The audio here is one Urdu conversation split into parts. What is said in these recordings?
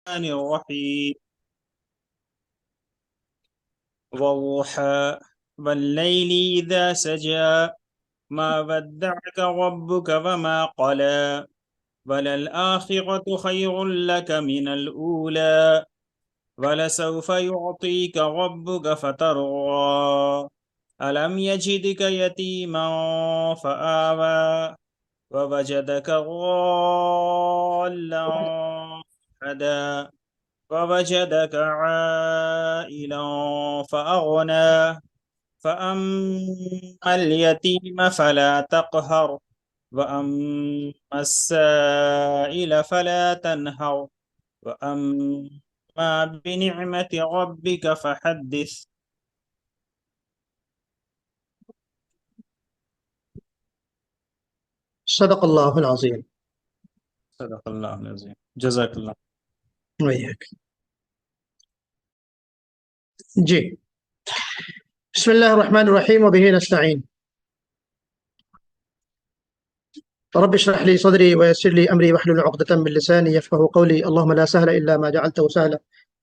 الرحيم والضحى والليل إذا سجى ما ودعك ربك وما قلى وللآخرة خير لك من الأولى ولسوف يعطيك ربك فترضى ألم يجدك يتيما فآوى ووجدك ضالا فهدى ووجدك عائلا فأغنى فأما اليتيم فلا تقهر وأما السائل فلا تنهر وأما بنعمة ربك فحدث. صدق اللہ العظیم. صدق اللہ العظیم. جزاک اللہ. ویاک. جی بسم اللہ الرحمن الرحیم وبہ نستعین. رب اشرح لي صدري ويسر لي امري واحلل عقدة من لساني يفقهوا قولي. اللهم لا سهل الا ما جعلته سهلا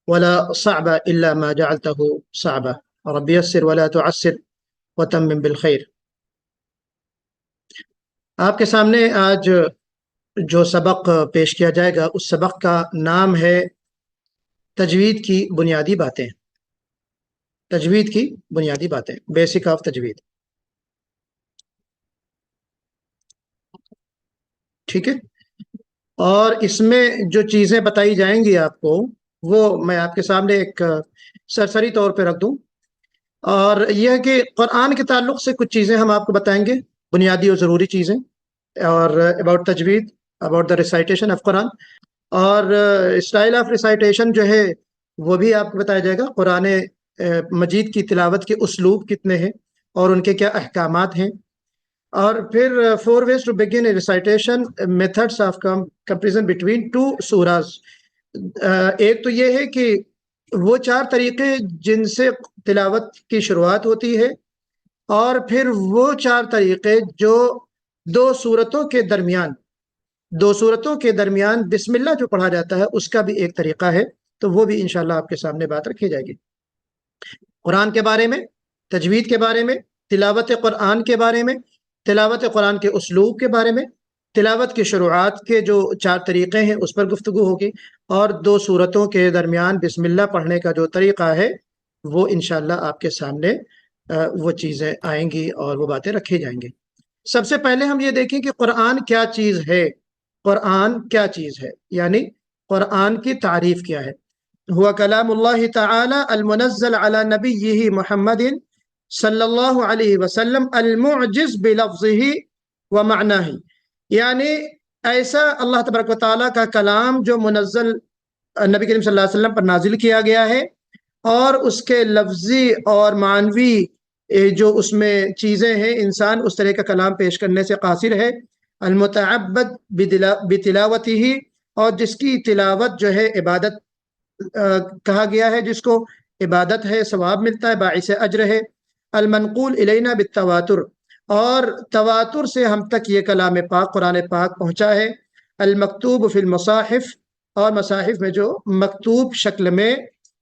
ولا صعب الا ما جعلته صعبا. رب يسر ولا تعسر وتمم بالخير. آپ کے سامنے آج جو سبق پیش کیا جائے گا اس سبق کا نام ہے تجوید کی بنیادی باتیں. تجوید کی بنیادی باتیں، بیسک آف تجوید. ٹھیک ہے، اور اس میں جو چیزیں بتائی جائیں گی آپ کو وہ میں آپ کے سامنے ایک سرسری طور پہ رکھ دوں. اور یہ ہے کہ قرآن کے تعلق سے کچھ چیزیں ہم آپ کو بتائیں گے، بنیادی اور ضروری چیزیں، اور اباؤٹ تجوید، about the recitation of Quran, اور اسٹائل آف ریسائٹیشن جو ہے وہ بھی آپ کو بتایا جائے گا. قرآن مجید کی تلاوت کے اسلوب کتنے ہیں اور ان کے کیا احکامات ہیں. اور پھر 4 ways to begin a recitation, methods of comparison between two surahs. ایک تو یہ ہے کہ وہ 4 طریقے جن سے تلاوت کی شروعات ہوتی ہے، اور پھر وہ 4 طریقے جو 2 سورتوں کے درمیان بسم اللہ جو پڑھا جاتا ہے اس کا بھی ایک طریقہ ہے. تو وہ بھی انشاءاللہ آپ کے سامنے بات رکھی جائے گی. قرآن کے بارے میں، تجوید کے بارے میں، تلاوت قرآن کے بارے میں، تلاوت قرآن کے اسلوب کے بارے میں، تلاوت کی شروعات کے جو 4 طریقے ہیں اس پر گفتگو ہوگی، اور 2 سورتوں کے درمیان بسم اللہ پڑھنے کا جو طریقہ ہے وہ انشاءاللہ آپ کے سامنے وہ چیزیں آئیں گی اور وہ باتیں رکھی جائیں گی. سب سے پہلے ہم یہ دیکھیں کہ قرآن کیا چیز ہے. قرآن کیا چیز ہے، یعنی قرآن کی تعریف کیا ہے. ہوا کلام اللہ تعالی المنزل علی نبیہ محمد صلی اللہ علیہ وسلم المعجز بلفظہ و معنیہ، یعنی ایسا اللہ تبارک و تعالیٰ کا کلام جو منزل نبی کریم صلی اللہ علیہ وسلم پر نازل کیا گیا ہے، اور اس کے لفظی اور معنوی جو اس میں چیزیں ہیں انسان اس طرح کا کلام پیش کرنے سے قاصر ہے. المتعبد بتلاوتہ، اور جس کی تلاوت جو ہے عبادت کہا گیا ہے، جس کو عبادت ہے، ثواب ملتا ہے، باعث اجر ہے. المنقول الینا بالتواتر، اور تواتر سے ہم تک یہ کلام پاک قرآن پاک پہنچا ہے. المکتوب فی المصاحف، اور مصاحف میں جو مکتوب شکل میں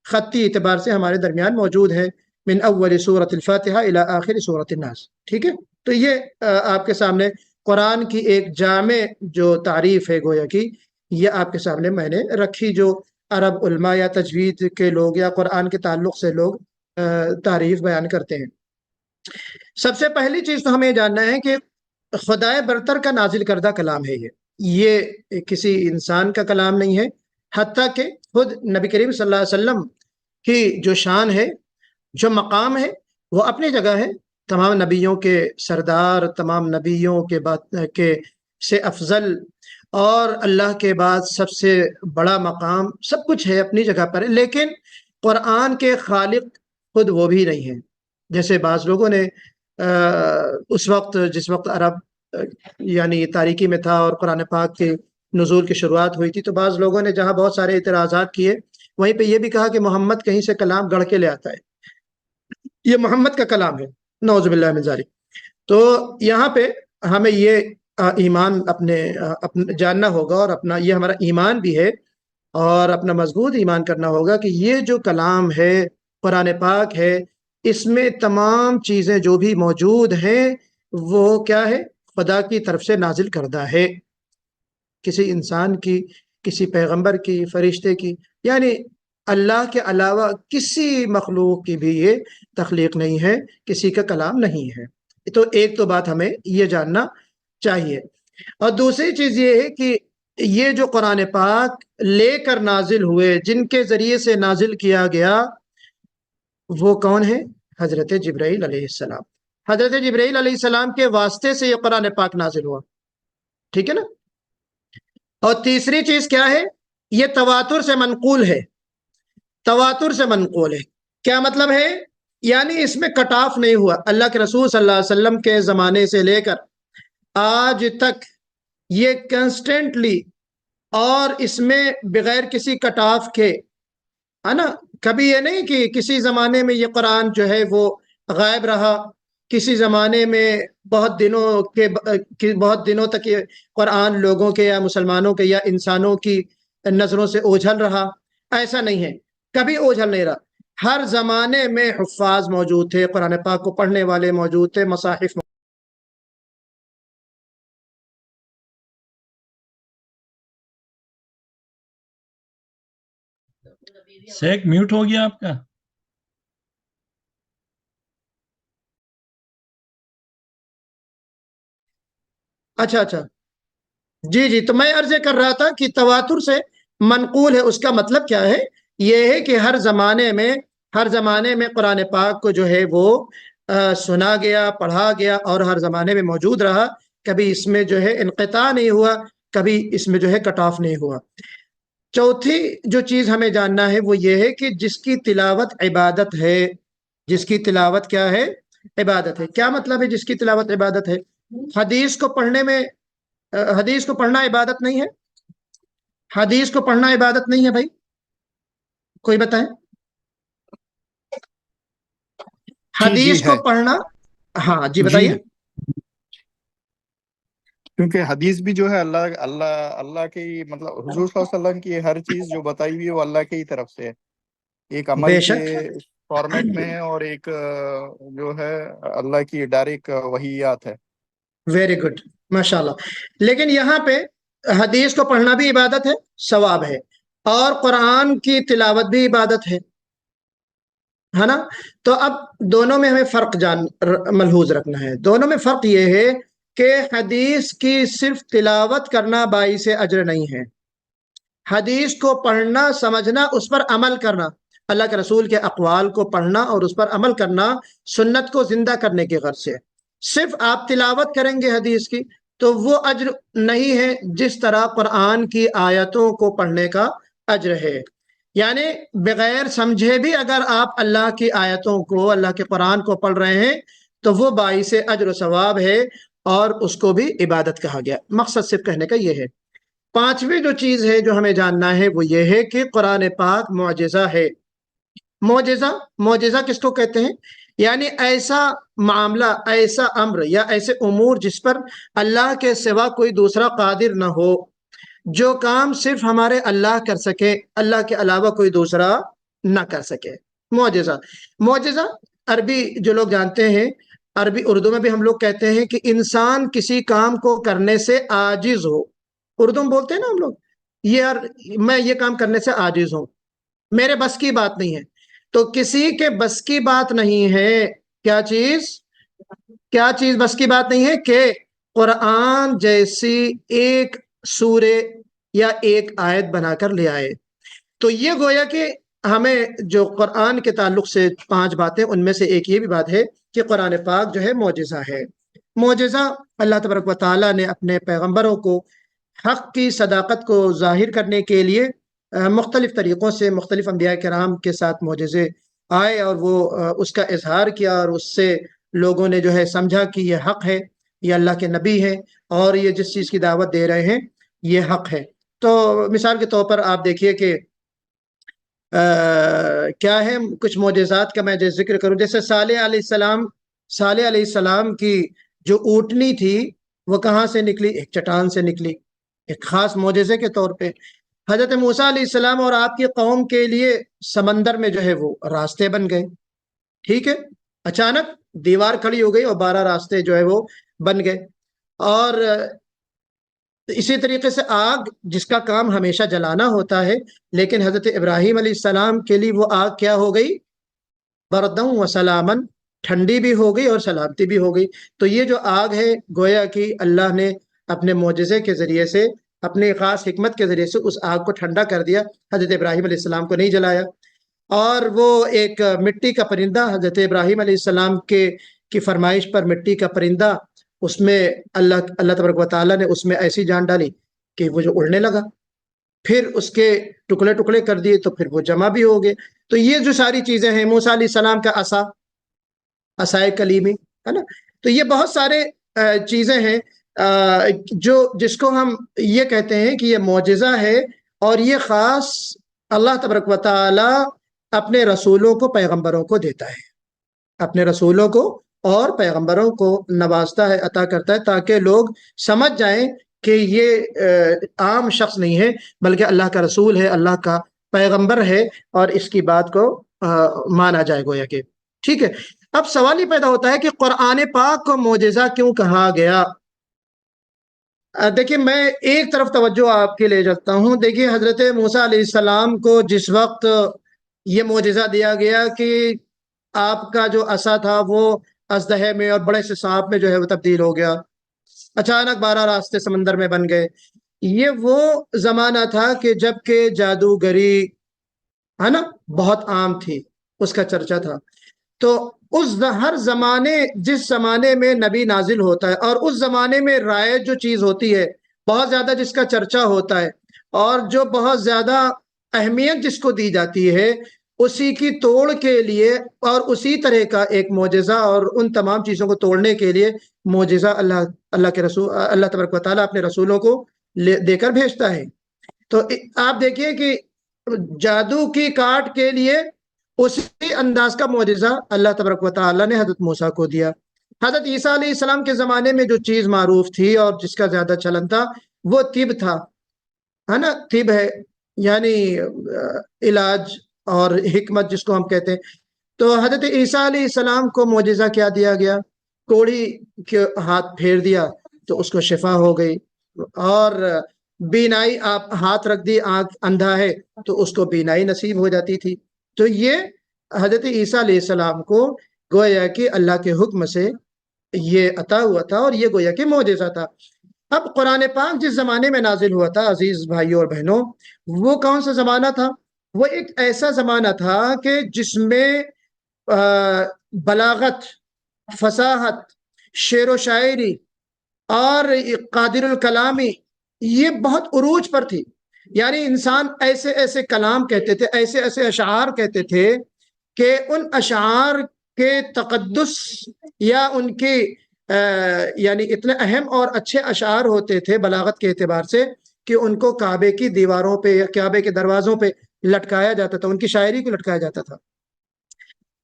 خطی اعتبار سے ہمارے درمیان موجود ہے. من اول سورۃ الفاتحہ الی آخر سورۃ الناس. ٹھیک ہے، تو یہ آپ کے سامنے قرآن کی ایک جامع جو تعریف ہے گویا کی یہ آپ کے سامنے میں نے رکھی. جو عرب علماء یا تجوید کے لوگ یا قرآن کے تعلق سے لوگ تعریف بیان کرتے ہیں. سب سے پہلی چیز تو ہمیں جاننا ہے کہ خدائے برتر کا نازل کردہ کلام ہے. یہ کسی انسان کا کلام نہیں ہے، حتیٰ کہ خود نبی کریم صلی اللہ علیہ وسلم کی جو شان ہے، جو مقام ہے، وہ اپنی جگہ ہے. تمام نبیوں کے سردار، تمام نبیوں کے سے افضل، اور اللہ کے بعد سب سے بڑا مقام، سب کچھ ہے اپنی جگہ پر ہے. لیکن قرآن کے خالق خود وہ بھی نہیں ہیں. جیسے بعض لوگوں نے اس وقت جس وقت عرب یعنی تاریکی میں تھا اور قرآن پاک کے نزول کی شروعات ہوئی تھی، تو بعض لوگوں نے جہاں بہت سارے اعتراضات کیے وہیں پہ یہ بھی کہا کہ محمد کہیں سے کلام گڑھ کے لے آتا ہے، یہ محمد کا کلام ہے، نعوذ باللہ من ذالک. تو یہاں پہ ہمیں یہ ایمان اپنے جاننا ہوگا، اور اپنا یہ ہمارا ایمان بھی ہے اور اپنا مضبوط ایمان کرنا ہوگا کہ یہ جو کلام ہے، قرآن پاک ہے، اس میں تمام چیزیں جو بھی موجود ہیں وہ کیا ہے؟ خدا کی طرف سے نازل کردہ ہے، کسی انسان کی، کسی پیغمبر کی، فرشتے کی، یعنی اللہ کے علاوہ کسی مخلوق کی بھی یہ تخلیق نہیں ہے، کسی کا کلام نہیں ہے۔ تو ایک تو بات ہمیں یہ جاننا چاہیے۔ اور دوسری چیز یہ ہے کہ یہ جو قرآن پاک لے کر نازل ہوئے، جن کے ذریعے سے نازل کیا گیا، وہ کون ہے؟ حضرت جبرائیل علیہ السلام۔ حضرت جبرائیل علیہ السلام کے واسطے سے یہ قرآن پاک نازل ہوا، ٹھیک ہے نا؟ اور تیسری چیز کیا ہے؟ یہ تواتر سے منقول ہے، تواتر سے منقول ہے۔ کیا مطلب ہے؟ یعنی اس میں کٹ آف نہیں ہوا، اللہ کے رسول صلی اللہ علیہ وسلم کے زمانے سے لے کر آج تک یہ کنسٹنٹلی، اور اس میں بغیر کسی کٹ آف کے، ہے نا، کبھی یہ نہیں کہ کسی زمانے میں یہ قرآن جو ہے وہ غائب رہا، کسی زمانے میں بہت دنوں تک یہ قرآن لوگوں کے یا مسلمانوں کے یا انسانوں کی نظروں سے اوجھل رہا۔ ایسا نہیں ہے، کبھی اوجھل نہیں رہا۔ ہر زمانے میں حفاظ موجود تھے، قرآن پاک کو پڑھنے والے موجود تھے، مصاحف شیخ میوٹ ہو گیا آپ کا۔ اچھا، جی، تو میں عرض کر رہا تھا کہ تواتر سے منقول ہے، اس کا مطلب کیا ہے؟ یہ ہے کہ ہر زمانے میں قرآن پاک کو جو ہے وہ سنا گیا، پڑھا گیا، اور ہر زمانے میں موجود رہا، کبھی اس میں جو ہے انقطاع نہیں ہوا، کبھی اس میں جو ہے کٹ آف نہیں ہوا۔ چوتھی جو چیز ہمیں جاننا ہے وہ یہ ہے کہ جس کی تلاوت عبادت ہے، جس کی تلاوت کیا ہے؟ عبادت ہے۔ کیا مطلب ہے جس کی تلاوت عبادت ہے؟ حدیث کو پڑھنا عبادت نہیں ہے؟ حدیث کو پڑھنا عبادت نہیں ہے بھائی؟ کوئی بتائیں۔ حدیث کو ہے پڑھنا، ہاں جی جی بتائیے۔ ہے، کیونکہ حدیث بھی جو ہے اللہ کی، مطلب حضور صلی اللہ علیہ وسلم کی ہر چیز جو بتائی ہوئی ہے وہ اللہ کی ہی طرف سے ہے، ایک عمل بے کے شک، فارمیٹ میں ہے، اور ایک جو ہے اللہ کی ڈائریکٹ وحیات ہے۔ ویری گڈ، ماشاء اللہ۔ لیکن یہاں پہ حدیث کو پڑھنا بھی عبادت ہے، ثواب ہے، اور قرآن کی تلاوت بھی عبادت ہے نا؟ تو اب دونوں میں ہمیں فرق ملحوظ رکھنا ہے۔ دونوں میں فرق یہ ہے کہ حدیث کی صرف تلاوت کرنا باعث اجر نہیں ہے، حدیث کو پڑھنا، سمجھنا، اس پر عمل کرنا، اللہ کے رسول کے اقوال کو پڑھنا اور اس پر عمل کرنا، سنت کو زندہ کرنے کی غرض سے۔ صرف آپ تلاوت کریں گے حدیث کی تو وہ اجر نہیں ہے جس طرح قرآن کی آیتوں کو پڑھنے کا اجر ہے۔ یعنی بغیر سمجھے بھی اگر آپ اللہ کی آیتوں کو، اللہ کے قرآن کو پڑھ رہے ہیں تو وہ باعث اجر و ثواب ہے، اور اس کو بھی عبادت کہا گیا۔ مقصد صرف کہنے کا یہ ہے۔ پانچویں جو چیز ہے جو ہمیں جاننا ہے وہ یہ ہے کہ قرآن پاک معجزہ ہے۔ معجزہ کس کو کہتے ہیں؟ یعنی ایسا معاملہ، ایسا امر یا ایسے امور جس پر اللہ کے سوا کوئی دوسرا قادر نہ ہو، جو کام صرف ہمارے اللہ کر سکے، اللہ کے علاوہ کوئی دوسرا نہ کر سکے۔ معجزہ عربی جو لوگ جانتے ہیں، عربی اردو میں بھی ہم لوگ کہتے ہیں کہ انسان کسی کام کو کرنے سے عاجز ہو۔ اردو میں بولتے ہیں نا ہم لوگ، یار میں یہ کام کرنے سے عاجز ہوں، میرے بس کی بات نہیں ہے۔ تو کسی کے بس کی بات نہیں ہے، کیا چیز بس کی بات نہیں ہے؟ کہ قرآن جیسی ایک سورے یا ایک آیت بنا کر لے آئے۔ تو یہ گویا کہ ہمیں جو قرآن کے تعلق سے 5 باتیں، ان میں سے ایک یہ بھی بات ہے کہ قرآن پاک جو ہے معجزہ ہے۔ معجزہ اللہ تبارک و تعالیٰ نے اپنے پیغمبروں کو حق کی صداقت کو ظاہر کرنے کے لیے مختلف طریقوں سے، مختلف انبیاء کرام کے ساتھ معجزے آئے، اور وہ اس کا اظہار کیا، اور اس سے لوگوں نے جو ہے سمجھا کہ یہ حق ہے، یہ اللہ کے نبی ہے، اور یہ جس چیز کی دعوت دے رہے ہیں یہ حق ہے۔ تو مثال کے طور پر آپ دیکھیے کہ کیا ہے کچھ معجزات کا میں ذکر کروں۔ جیسے صالح علیہ السلام کی جو اونٹنی تھی وہ کہاں سے نکلی؟ ایک چٹان سے نکلی، ایک خاص معجزے کے طور پہ۔ حضرت موسیٰ علیہ السلام اور آپ کی قوم کے لیے سمندر میں جو ہے وہ راستے بن گئے، ٹھیک ہے، اچانک دیوار کھڑی ہو گئی اور 12 راستے جو ہے وہ بن گئے۔ اور اسی طریقے سے آگ جس کا کام ہمیشہ جلانا ہوتا ہے، لیکن حضرت ابراہیم علیہ السلام کے لیے وہ آگ کیا ہو گئی؟ بردن و سلامن، ٹھنڈی بھی ہو گئی اور سلامتی بھی ہو گئی۔ تو یہ جو آگ ہے گویا کہ اللہ نے اپنے معجزے کے ذریعے سے، اپنی خاص حکمت کے ذریعے سے اس آگ کو ٹھنڈا کر دیا، حضرت ابراہیم علیہ السلام کو نہیں جلایا۔ اور وہ ایک مٹی کا پرندہ، حضرت ابراہیم علیہ السلام کی فرمائش پر مٹی کا پرندہ، اس میں اللہ تبارک و تعالیٰ نے اس میں ایسی جان ڈالی کہ وہ جو اڑنے لگا، پھر اس کے ٹکڑے ٹکڑے کر دیے تو پھر وہ جمع بھی ہو گئے۔ تو یہ جو ساری چیزیں ہیں، موسیٰ علیہ السلام کا عصائے کلیمی ہے نا، تو یہ بہت سارے چیزیں ہیں جس کو ہم یہ کہتے ہیں کہ یہ معجزہ ہے، اور یہ خاص اللہ تبارک و تعالی اپنے رسولوں کو، پیغمبروں کو دیتا ہے، اپنے رسولوں کو اور پیغمبروں کو نوازتا ہے، عطا کرتا ہے، تاکہ لوگ سمجھ جائیں کہ یہ عام شخص نہیں ہے بلکہ اللہ کا رسول ہے، اللہ کا پیغمبر ہے، اور اس کی بات کو مانا جائے گویا کہ ٹھیک ہے۔ اب سوال یہ پیدا ہوتا ہے کہ قرآن پاک کو معجزہ کیوں کہا گیا؟ دیکھیں، میں ایک طرف توجہ آپ کے لے جاتا ہوں۔ دیکھیے، حضرت موسیٰ علیہ السلام کو جس وقت یہ معجزہ دیا گیا کہ آپ کا جو عصا تھا وہ اژدہے میں اور بڑے سے سانپ میں جو ہے وہ تبدیل ہو گیا، اچانک 12 راستے سمندر میں بن گئے، یہ وہ زمانہ تھا کہ جب کہ جادوگری ہے نا بہت عام تھی، اس کا چرچا تھا۔ تو ہر زمانے، جس زمانے میں نبی نازل ہوتا ہے اور اس زمانے میں رائج جو چیز ہوتی ہے، بہت زیادہ جس کا چرچا ہوتا ہے اور جو بہت زیادہ اہمیت جس کو دی جاتی ہے، اسی کی توڑ کے لیے اور اسی طرح کا ایک معجزہ اور ان تمام چیزوں کو توڑنے کے لیے معجزہ اللہ کے رسول، اللہ تبارک و تعالیٰ اپنے رسولوں کو دے کر بھیجتا ہے۔ تو آپ دیکھیے کہ جادو کی کاٹ کے لیے اسی انداز کا معجزہ اللہ تبارک و تعالیٰ نے حضرت موسیٰ کو دیا۔ حضرت عیسیٰ علیہ السلام کے زمانے میں جو چیز معروف تھی اور جس کا زیادہ چلن تھا وہ طب تھا، ہے نا، طب ہے یعنی علاج اور حکمت جس کو ہم کہتے ہیں۔ تو حضرت عیسیٰ علیہ السلام کو معجزہ کیا دیا گیا؟ کوڑی کے ہاتھ پھیر دیا تو اس کو شفا ہو گئی، اور بینائی آپ ہاتھ رکھ دی، آنکھ اندھا ہے تو اس کو بینائی نصیب ہو جاتی تھی۔ تو یہ حضرت عیسیٰ علیہ السلام کو گویا کہ اللہ کے حکم سے یہ عطا ہوا تھا، اور یہ گویا کہ معجزہ تھا۔ اب قرآن پاک جس زمانے میں نازل ہوا تھا عزیز بھائیوں اور بہنوں، وہ کون سا زمانہ تھا؟ وہ ایک ایسا زمانہ تھا کہ جس میں بلاغت، فصاحت، شعر و شاعری اور قادر الکلامی یہ بہت عروج پر تھی۔ یعنی انسان ایسے ایسے کلام کہتے تھے، ایسے ایسے اشعار کہتے تھے کہ ان اشعار کے تقدس یا ان کی یعنی اتنے اہم اور اچھے اشعار ہوتے تھے بلاغت کے اعتبار سے کہ ان کو کعبے کی دیواروں پہ یا کعبے کے دروازوں پہ لٹکایا جاتا تھا، ان کی شاعری کو لٹکایا جاتا تھا۔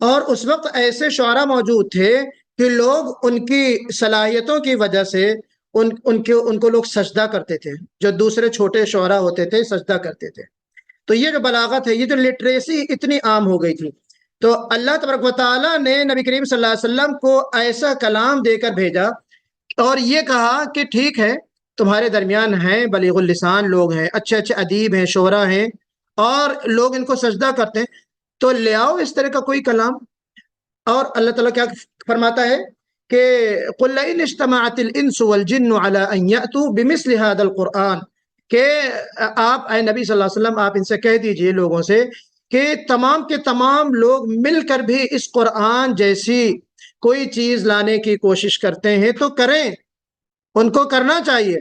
اور اس وقت ایسے شعراء موجود تھے کہ لوگ ان کی صلاحیتوں کی وجہ سے ان کو لوگ سجدہ کرتے تھے، جو دوسرے چھوٹے شعراء ہوتے تھے سجدہ کرتے تھے۔ تو یہ جو بلاغت ہے، یہ جو لٹریسی اتنی عام ہو گئی تھی، تو اللہ تبارک و تعالیٰ نے نبی کریم صلی اللہ علیہ وسلم کو ایسا کلام دے کر بھیجا اور یہ کہا کہ ٹھیک ہے، تمہارے درمیان ہیں بلیغ اللسان لوگ ہیں، اچھے اچھے ادیب ہیں، شعراء ہیں، اور لوگ ان کو سجدہ کرتے ہیں، تو لے آؤ اس طرح کا کوئی کلام۔ اور اللہ تعالیٰ کیا فرماتا ہے کہ قُلْ لَئِنِ اجْتَمَعَتِ الْإِنسُ وَالْجِنُّ عَلَىٰ أَن يَأْتُوا بِمِثْلِ هَٰذَا الْقُرْآنِ، کہ آپ اے نبی صلی اللہ علیہ وسلم آپ ان سے کہہ دیجئے لوگوں سے کہ تمام کے تمام لوگ مل کر بھی اس قرآن جیسی کوئی چیز لانے کی کوشش کرتے ہیں تو کریں، ان کو کرنا چاہیے،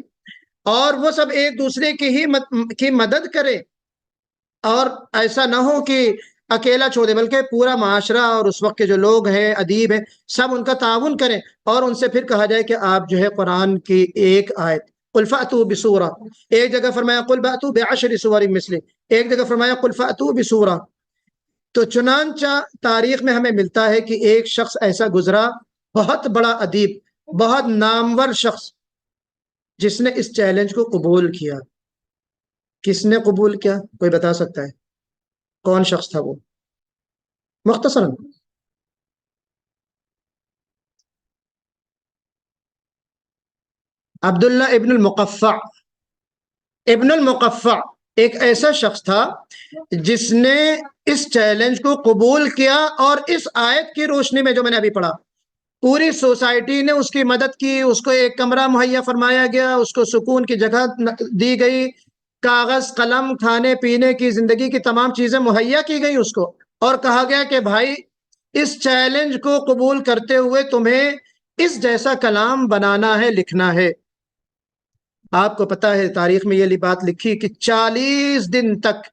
اور وہ سب ایک دوسرے کی مدد کریں، اور ایسا نہ ہو کہ اکیلا چھوڑ دے، بلکہ پورا معاشرہ اور اس وقت کے جو لوگ ہیں، ادیب ہیں، سب ان کا تعاون کریں، اور ان سے پھر کہا جائے کہ آپ جو ہے قرآن کی ایک آیت، قُلْ فَأْتُوا بِسُورَةٍ، ایک جگہ فرمایا قُلْ فَأْتُوا بِعَشْرِ سُوَرٍ مِثْلِهِ، ایک جگہ فرمایا قُلْ فَأْتُوا بِسُورَةٍ۔ تو چنانچہ تاریخ میں ہمیں ملتا ہے کہ ایک شخص ایسا گزرا، بہت بڑا ادیب، بہت نامور شخص، جس نے اس چیلنج کو قبول کیا کس نے قبول کیا؟ کوئی بتا سکتا ہے کون شخص تھا وہ؟ مختصراً عبداللہ ابن المقفع. ابن المقفع ایک ایسا شخص تھا جس نے اس چیلنج کو قبول کیا، اور اس آیت کی روشنی میں جو میں نے ابھی پڑھا، پوری سوسائٹی نے اس کی مدد کی، اس کو ایک کمرہ مہیا فرمایا گیا، اس کو سکون کی جگہ دی گئی، کاغذ قلم کھانے پینے کی زندگی کی تمام چیزیں مہیا کی گئی اس کو، اور کہا گیا کہ بھائی اس چیلنج کو قبول کرتے ہوئے تمہیں اس جیسا کلام بنانا ہے، لکھنا ہے. آپ کو پتا ہے تاریخ میں یہ بات لکھی کہ 40 دن تک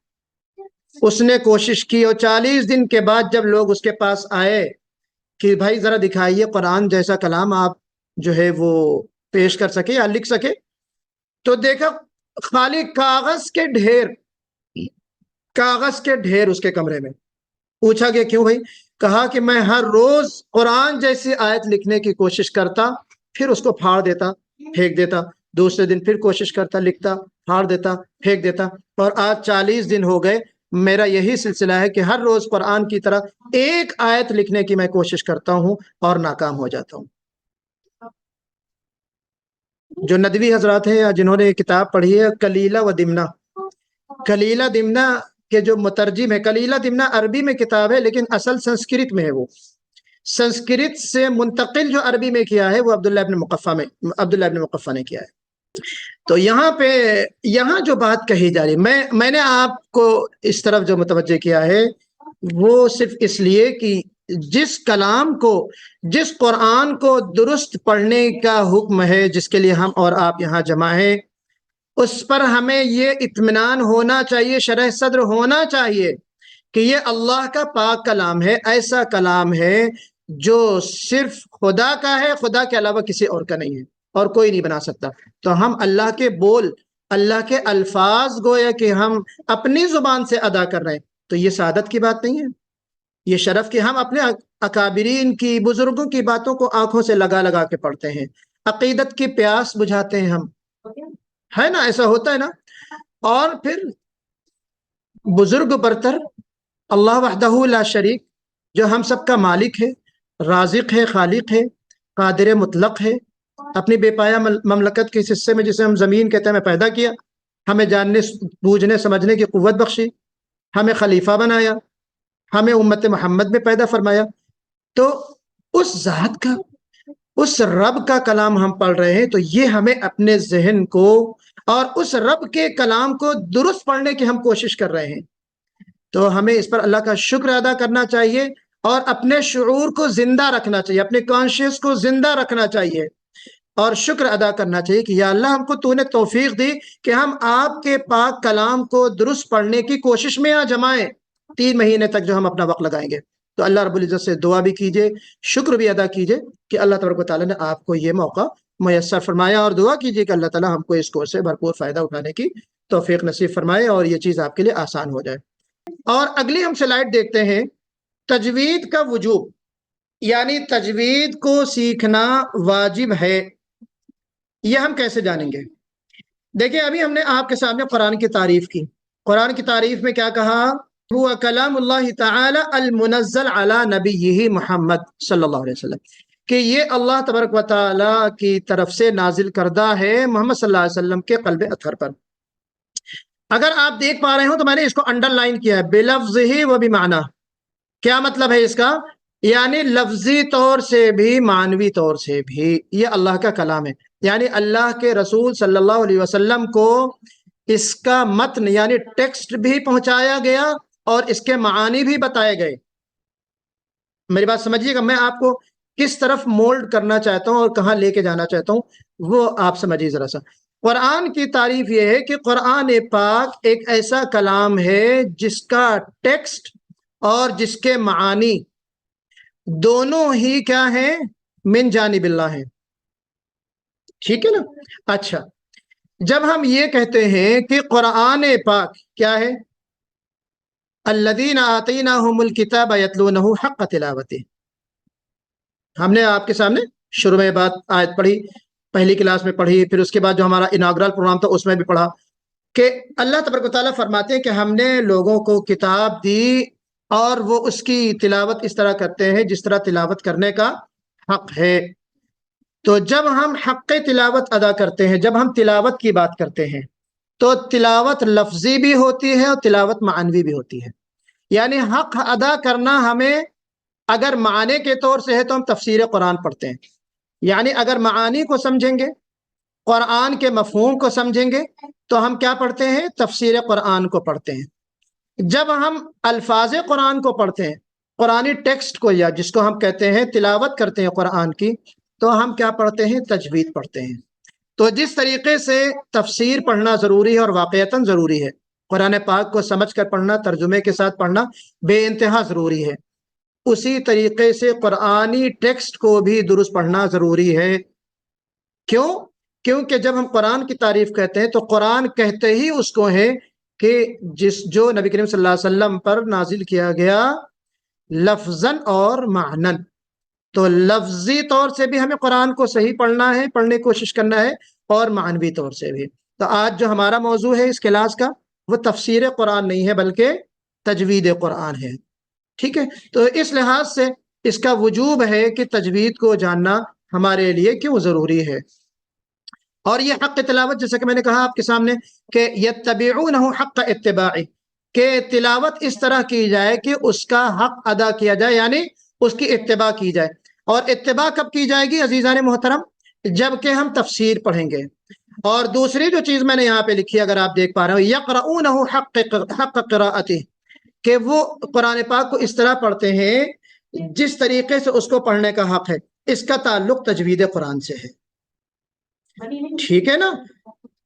اس نے کوشش کی، اور 40 دن کے بعد جب لوگ اس کے پاس آئے کہ بھائی ذرا دکھائیے قرآن جیسا کلام آپ جو ہے وہ پیش کر سکے یا لکھ سکے، تو دیکھا خالی کاغذ کے ڈھیر اس کے کمرے میں. پوچھا گیا کیوں بھائی؟ کہا کہ میں ہر روز قرآن جیسی آیت لکھنے کی کوشش کرتا، پھر اس کو پھاڑ دیتا، پھینک دیتا، دوسرے دن پھر کوشش کرتا، لکھتا، پھاڑ دیتا، پھینک دیتا، اور آج 40 دن ہو گئے. میرا یہی سلسلہ ہے کہ ہر روز قرآن کی طرح ایک آیت لکھنے کی میں کوشش کرتا ہوں اور ناکام ہو جاتا ہوں. جو ندوی حضرات ہیں یا جنہوں نے یہ کتاب پڑھی ہے کلیلہ و دمنہ، کلیلہ دمنہ کے جو مترجم ہے، کلیلہ دمنہ عربی میں کتاب ہے لیکن اصل سنسکرت میں ہے، وہ سنسکرت سے منتقل جو عربی میں کیا ہے وہ عبداللہ ابن مقفع نے کیا ہے. تو یہاں جو بات کہی جا رہی، میں نے آپ کو اس طرف جو متوجہ کیا ہے وہ صرف اس لیے کہ جس کلام کو، جس قرآن کو درست پڑھنے کا حکم ہے، جس کے لیے ہم اور آپ یہاں جمع ہیں، اس پر ہمیں یہ اطمینان ہونا چاہیے، شرح صدر ہونا چاہیے کہ یہ اللہ کا پاک کلام ہے، ایسا کلام ہے جو صرف خدا کا ہے، خدا کے علاوہ کسی اور کا نہیں ہے اور کوئی نہیں بنا سکتا. تو ہم اللہ کے بول، اللہ کے الفاظ گویا کہ ہم اپنی زبان سے ادا کر رہے ہیں، تو یہ سعادت کی بات نہیں ہے، یہ شرف کہ ہم اپنے اکابرین کی، بزرگوں کی باتوں کو آنکھوں سے لگا لگا کے پڑھتے ہیں، عقیدت کی پیاس بجھاتے ہیں ہم، ہے نا؟ ایسا ہوتا ہے نا. اور پھر بزرگ برتر اللہ وحدہ لا شریک، جو ہم سب کا مالک ہے، رازق ہے، خالق ہے، قادر مطلق ہے، اپنی بے پایا مملکت کے اس حصے میں جسے ہم زمین کہتے ہیں میں پیدا کیا، ہمیں جاننے بوجھنے سمجھنے کی قوت بخشی، ہمیں خلیفہ بنایا، ہمیں امت محمد میں پیدا فرمایا. تو اس ذات کا، اس رب کا کلام ہم پڑھ رہے ہیں، تو یہ ہمیں اپنے ذہن کو اور اس رب کے کلام کو درست پڑھنے کی ہم کوشش کر رہے ہیں. تو ہمیں اس پر اللہ کا شکر ادا کرنا چاہیے اور اپنے شعور کو زندہ رکھنا چاہیے، اپنے کانشیس کو زندہ رکھنا چاہیے اور شکر ادا کرنا چاہیے کہ یا اللہ ہم کو تو نے توفیق دی کہ ہم آپ کے پاک کلام کو درست پڑھنے کی کوشش میں جمائیں. 3 مہینے تک جو ہم اپنا وقت لگائیں گے، تو اللہ رب العزت سے دعا بھی کیجئے، شکر بھی ادا کیجئے کہ اللہ تبارک و تعالیٰ نے آپ کو یہ موقع میسر فرمایا، اور دعا کیجئے کہ اللہ تعالیٰ ہم کو اس کورس سے بھرپور فائدہ اٹھانے کی توفیق نصیب فرمائے اور یہ چیز آپ کے لیے آسان ہو جائے. اور اگلی ہم سلائیڈ دیکھتے ہیں، تجوید کا وجوب، یعنی تجوید کو سیکھنا واجب ہے. یہ ہم کیسے جانیں گے؟ دیکھیں ابھی ہم نے آپ کے سامنے قرآن کی تعریف کی. قرآن کی تعریف میں کیا کہا؟ ہوا کلام اللہ تعالی المنزل علی نبیہ محمد صلی اللہ علیہ وسلم، کہ یہ اللہ تبارک و تعالی کی طرف سے نازل کردہ ہے محمد صلی اللہ علیہ وسلم کے قلب اطہر پر. اگر آپ دیکھ پا رہے ہوں تو میں نے اس کو انڈر لائن کیا ہے، بلفظہ و بمعنی. کیا مطلب ہے اس کا؟ یعنی لفظی طور سے بھی معنوی طور سے بھی یہ اللہ کا کلام ہے. یعنی اللہ کے رسول صلی اللہ علیہ وسلم کو اس کا متن یعنی ٹیکسٹ بھی پہنچایا گیا اور اس کے معانی بھی بتائے گئے. میری بات سمجھیے گا، میں آپ کو کس طرف مولڈ کرنا چاہتا ہوں اور کہاں لے کے جانا چاہتا ہوں وہ آپ سمجھیے ذرا سا. قرآن کی تعریف یہ ہے کہ قرآن پاک ایک ایسا کلام ہے جس کا ٹیکسٹ اور جس کے معانی دونوں ہی کیا ہیں؟ من جانب اللہ ہیں. ٹھیک ہے نا؟ اچھا، جب ہم یہ کہتے ہیں کہ قرآن پاک کیا ہے؟ الذین آتیناہم الکتاب یتلونہ حق تلاوتہ، ہم نے آپ کے سامنے شروع میں بات آیت پڑھی، پہلی کلاس میں پڑھی، پھر اس کے بعد جو ہمارا اناگرل پروگرام تھا اس میں بھی پڑھا کہ اللہ تبارک و تعالیٰ فرماتے ہیں کہ ہم نے لوگوں کو کتاب دی اور وہ اس کی تلاوت اس طرح کرتے ہیں جس طرح تلاوت کرنے کا حق ہے۔ تو جب ہم حق تلاوت ادا کرتے ہیں، جب ہم تلاوت کی بات کرتے ہیں تو تلاوت لفظی بھی ہوتی ہے اور تلاوت معنوی بھی ہوتی ہے۔ یعنی حق ادا کرنا ہمیں اگر معنی کے طور سے ہے تو ہم تفسیر قرآن پڑھتے ہیں، یعنی اگر معانی کو سمجھیں گے، قرآن کے مفہوم کو سمجھیں گے تو ہم کیا پڑھتے ہیں؟ تفسیر قرآن کو پڑھتے ہیں۔ جب ہم الفاظ قرآن کو پڑھتے ہیں، قرآنی ٹیکسٹ کو، یا جس کو ہم کہتے ہیں تلاوت کرتے ہیں قرآن کی، تو ہم کیا پڑھتے ہیں؟ تجوید پڑھتے ہیں۔ تو جس طریقے سے تفسیر پڑھنا ضروری ہے اور واقعتاً ضروری ہے، قرآن پاک کو سمجھ کر پڑھنا، ترجمے کے ساتھ پڑھنا بے انتہا ضروری ہے، اسی طریقے سے قرآنی ٹیکسٹ کو بھی درست پڑھنا ضروری ہے۔ کیوں؟ کیونکہ جب ہم قرآن کی تعریف کہتے ہیں تو قرآن کہتے ہی اس کو ہے کہ جو نبی کریم صلی اللہ علیہ وسلم پر نازل کیا گیا لفظاً اور معنن۔ تو لفظی طور سے بھی ہمیں قرآن کو صحیح پڑھنا ہے، پڑھنے کی کوشش کرنا ہے، اور معنوی طور سے بھی۔ تو آج جو ہمارا موضوع ہے اس کلاس کا، وہ تفسیر قرآن نہیں ہے بلکہ تجوید قرآن ہے، ٹھیک ہے؟ تو اس لحاظ سے اس کا وجوب ہے کہ تجوید کو جاننا ہمارے لیے کیوں ضروری ہے۔ اور یہ حق تلاوت، جیسا کہ میں نے کہا آپ کے سامنے کہ یتبعونہ حق اتباعی، کہ تلاوت اس طرح کی جائے کہ اس کا حق ادا کیا جائے، یعنی اس کی اتباع کی جائے۔ اور اتباع کب کی جائے گی عزیزان محترم؟ جب کہ ہم تفسیر پڑھیں گے۔ اور دوسری جو چیز میں نے یہاں پہ لکھی، اگر آپ دیکھ پا رہے ہو، یقرؤونہ حق قراءتہ، کہ وہ قرآن پاک کو اس طرح پڑھتے ہیں جس طریقے سے اس کو پڑھنے کا حق ہے۔ اس کا تعلق تجوید قرآن سے ہے، ٹھیک ہے نا؟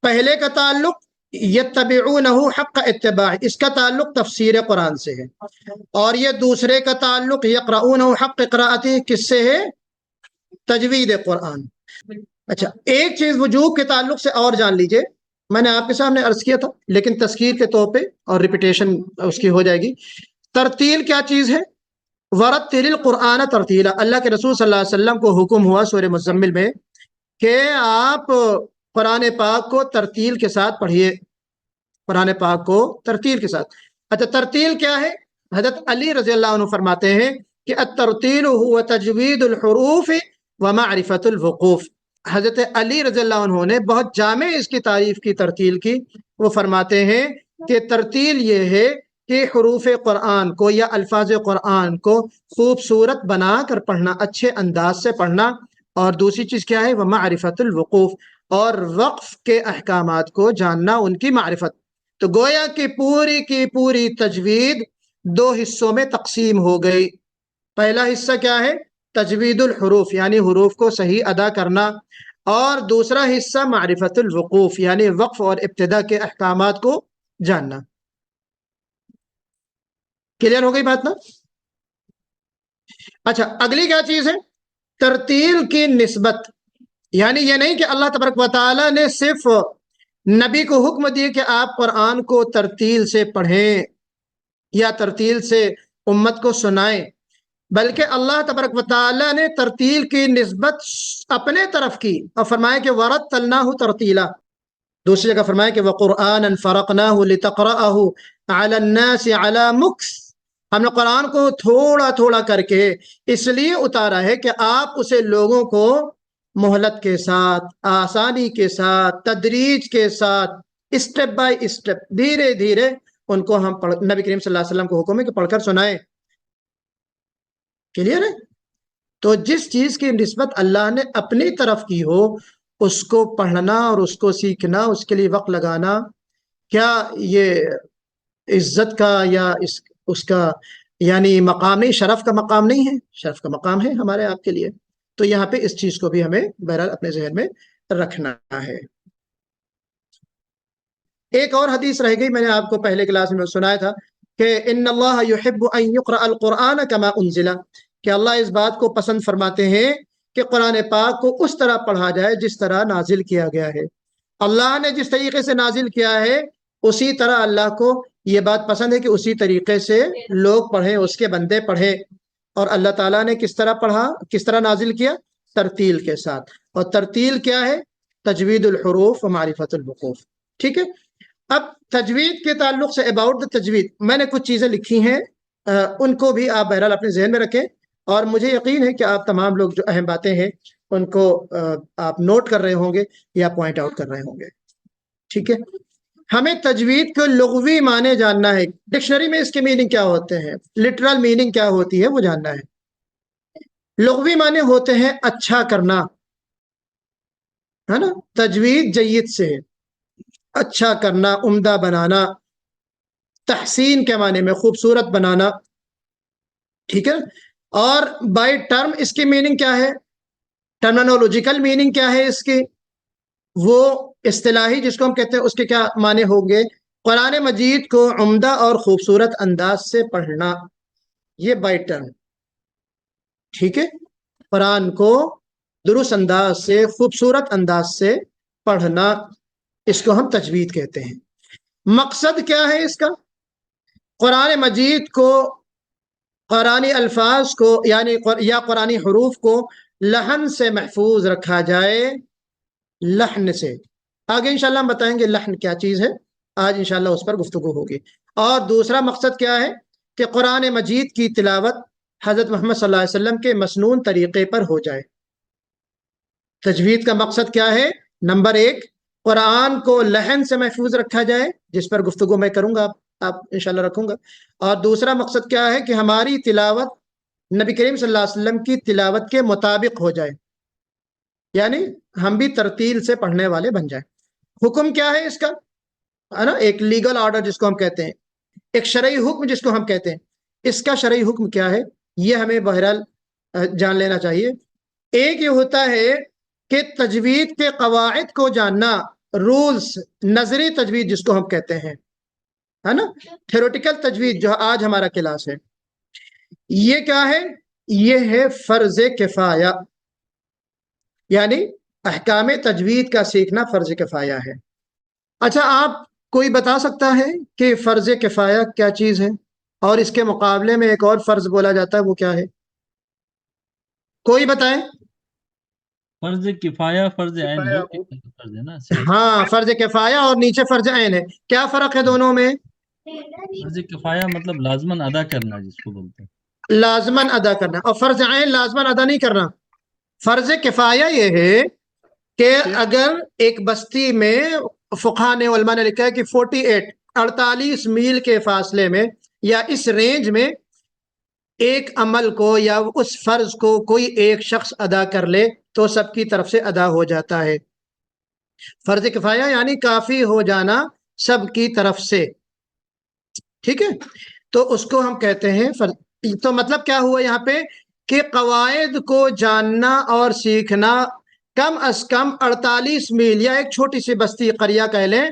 پہلے کا تعلق یتبعونہ حق اتباع، اس کا تعلق تفسیر قرآن سے ہے، اور یہ دوسرے کا تعلق یقرؤونہ حق قراءتہ کس سے ہے؟ تجوید قرآن۔ اچھا، ایک چیز وجوب کے تعلق سے اور جان لیجئے، میں نے آپ کے سامنے عرض کیا تھا لیکن تذکیر کے طور پہ اور ریپیٹیشن اس کی ہو جائے گی۔ ترتیل کیا چیز ہے؟ ورتل القرآن ترتیلا، اللہ کے رسول صلی اللہ علیہ وسلم کو حکم ہوا سورہ مزمل میں کہ آپ قرآن پاک کو ترتیل کے ساتھ پڑھیے، قرآن پاک کو ترتیل کے ساتھ۔ اچھا، ترتیل کیا ہے؟ حضرت علی رضی اللہ عنہ فرماتے ہیں کہ الترتیل هو تجوید الحروف ومعرفت الوقوف۔ حضرت علی رضی اللہ عنہ نے بہت جامع اس کی تعریف کی ترتیل کی۔ وہ فرماتے ہیں کہ ترتیل یہ ہے کہ حروف قرآن کو یا الفاظ قرآن کو خوبصورت بنا کر پڑھنا، اچھے انداز سے پڑھنا، اور دوسری چیز کیا ہے؟ ومعرفت الوقوف، اور وقف کے احکامات کو جاننا، ان کی معرفت۔ تو گویا کی پوری تجوید دو حصوں میں تقسیم ہو گئی۔ پہلا حصہ کیا ہے؟ تجوید الحروف، یعنی حروف کو صحیح ادا کرنا، اور دوسرا حصہ معرفت الوقوف، یعنی وقف اور ابتدا کے احکامات کو جاننا۔ کلیئر ہو گئی بات نا؟ اچھا، اگلی کیا چیز ہے؟ ترتیل کی نسبت، یعنی یہ نہیں کہ اللہ تبارک و تعالی نے صرف نبی کو حکم دیے کہ آپ قرآن کو ترتیل سے پڑھیں یا ترتیل سے امت کو سنائیں، بلکہ اللہ تبارک و تعالی نے ترتیل کی نسبت اپنے طرف کی اور فرمایا کہ وَرَتَّلْنَاهُ تَرْتِيلًا۔ دوسری جگہ فرمایا کہ وَقُرْآنًا فَرَقْنَاهُ لِتَقْرَأَهُ عَلَى النَّاسِ عَلَى مُكْثٍ، ہم نے قرآن کو تھوڑا تھوڑا کر کے اس لیے اتارا ہے کہ آپ اسے لوگوں کو مہلت کے ساتھ، آسانی کے ساتھ، تدریج کے ساتھ، اسٹیپ بائی اسٹیپ، دھیرے دھیرے ان کو ہم نبی کریم صلی اللہ علیہ وسلم کو حکم ہے کہ پڑھ کر سنائیں۔ کلیئر ہے؟ تو جس چیز کی نسبت اللہ نے اپنی طرف کی ہو، اس کو پڑھنا اور اس کو سیکھنا، اس کے لیے وقت لگانا، کیا یہ عزت کا یا اس کا یعنی مقام نہیں، شرف کا مقام نہیں ہے؟ شرف کا مقام ہے ہمارے آپ کے لیے۔ تو یہاں پہ اس چیز کو بھی ہمیں بہرحال اپنے ذہن میں رکھنا ہے۔ ایک اور حدیث رہ گئی، میں نے آپ کو پہلے کلاس میں سنایا تھا کہ ان اللہ یحب ان یقرأ القرآن کما انزل، کہ اللہ اس بات کو پسند فرماتے ہیں کہ قرآن پاک کو اس طرح پڑھا جائے جس طرح نازل کیا گیا ہے۔ اللہ نے جس طریقے سے نازل کیا ہے اسی طرح اللہ کو یہ بات پسند ہے کہ اسی طریقے سے لوگ پڑھیں، اس کے بندے پڑھیں۔ اور اللہ تعالیٰ نے کس طرح پڑھا، کس طرح نازل کیا؟ ترتیل کے ساتھ۔ اور ترتیل کیا ہے؟ تجوید الحروف و معرفت الوقوف، ٹھیک ہے؟ اب تجوید کے تعلق سے اباؤٹ دا تجوید میں نے کچھ چیزیں لکھی ہیں، ان کو بھی آپ بہرحال اپنے ذہن میں رکھیں، اور مجھے یقین ہے کہ آپ تمام لوگ جو اہم باتیں ہیں ان کو آپ نوٹ کر رہے ہوں گے یا پوائنٹ آؤٹ کر رہے ہوں گے. ٹھیک ہے، ہمیں تجوید کو لغوی معنی جاننا ہے، ڈکشنری میں اس کے میننگ کیا ہوتے ہیں، لٹرل میننگ کیا ہوتی ہے وہ جاننا ہے. لغوی معنی ہوتے ہیں اچھا کرنا، ہے نا، تجوید جید سے اچھا کرنا، عمدہ بنانا، تحسین کے معنی میں خوبصورت بنانا. ٹھیک ہے، اور بائی ٹرم اس کی میننگ کیا ہے، ٹرمنولوجیکل میننگ کیا ہے اس کی، وہ اصطلاحی جس کو ہم کہتے ہیں اس کے کیا معنی ہوں گے. قرآن مجید کو عمدہ اور خوبصورت انداز سے پڑھنا، یہ بائی ٹرم. ٹھیک ہے، قرآن کو درست انداز سے، خوبصورت انداز سے پڑھنا، اس کو ہم تجوید کہتے ہیں. مقصد کیا ہے اس کا، قرآن مجید کو، قرآنی الفاظ کو یا قرآنی حروف کو لحن سے محفوظ رکھا جائے، لحن سے. آگے انشاءاللہ ہم بتائیں گے لحن کیا چیز ہے، آج انشاءاللہ اس پر گفتگو ہوگی. اور دوسرا مقصد کیا ہے کہ قرآن مجید کی تلاوت حضرت محمد صلی اللہ علیہ وسلم کے مسنون طریقے پر ہو جائے. تجوید کا مقصد کیا ہے، نمبر 1 قرآن کو لحن سے محفوظ رکھا جائے، جس پر گفتگو میں کروں گا، آپ انشاءاللہ رکھوں گا. اور دوسرا مقصد کیا ہے کہ ہماری تلاوت نبی کریم صلی اللہ علیہ وسلم کی تلاوت کے مطابق ہو جائے، یعنی ہم بھی ترتیل سے پڑھنے والے بن جائیں. حکم کیا ہے اس کا، ہے نا، ایک لیگل آرڈر جس کو ہم کہتے ہیں، ایک شرعی حکم جس کو ہم کہتے ہیں. اس کا شرعی حکم کیا ہے یہ ہمیں بہرحال جان لینا چاہیے. ایک یہ ہوتا ہے کہ تجوید کے قواعد کو جاننا، رولز، نظری تجوید جس کو ہم کہتے ہیں، ہے نا، تھیوریٹیکل تجوید جو آج ہمارا کلاس ہے، یہ کیا ہے، یہ ہے فرض کفایہ، یعنی احکام تجوید کا سیکھنا فرض کفایہ ہے. اچھا، آپ کوئی بتا سکتا ہے کہ فرض کفایہ کیا چیز ہے، اور اس کے مقابلے میں ایک اور فرض بولا جاتا ہے، وہ کیا ہے، کوئی بتائیں. فرض کفایہ فرض عین دو فرض ہے نا. ہاں، فرض کفایہ اور نیچے فرض عین ہے، کیا فرق ہے دونوں میں؟ فرض کفایہ مطلب لازماً ادا کرنا جس کو بولتے ہیں، لازماً ادا کرنا، اور فرض عین لازماً ادا نہیں کرنا. فرض کفایہ یہ ہے کہ اگر ایک بستی میں فقہاء نے، علماء نے لکھا ہے کہ 48 میل کے فاصلے میں یا اس رینج میں ایک عمل کو یا اس فرض کو کوئی ایک شخص ادا کر لے تو سب کی طرف سے ادا ہو جاتا ہے. فرض کفایہ یعنی کافی ہو جانا سب کی طرف سے. ٹھیک ہے، تو اس کو ہم کہتے ہیں فرض. تو مطلب کیا ہوا یہاں پہ کہ قواعد کو جاننا اور سیکھنا کم از کم 48 میل یا ایک چھوٹی سی بستی، قریہ کہہ لیں،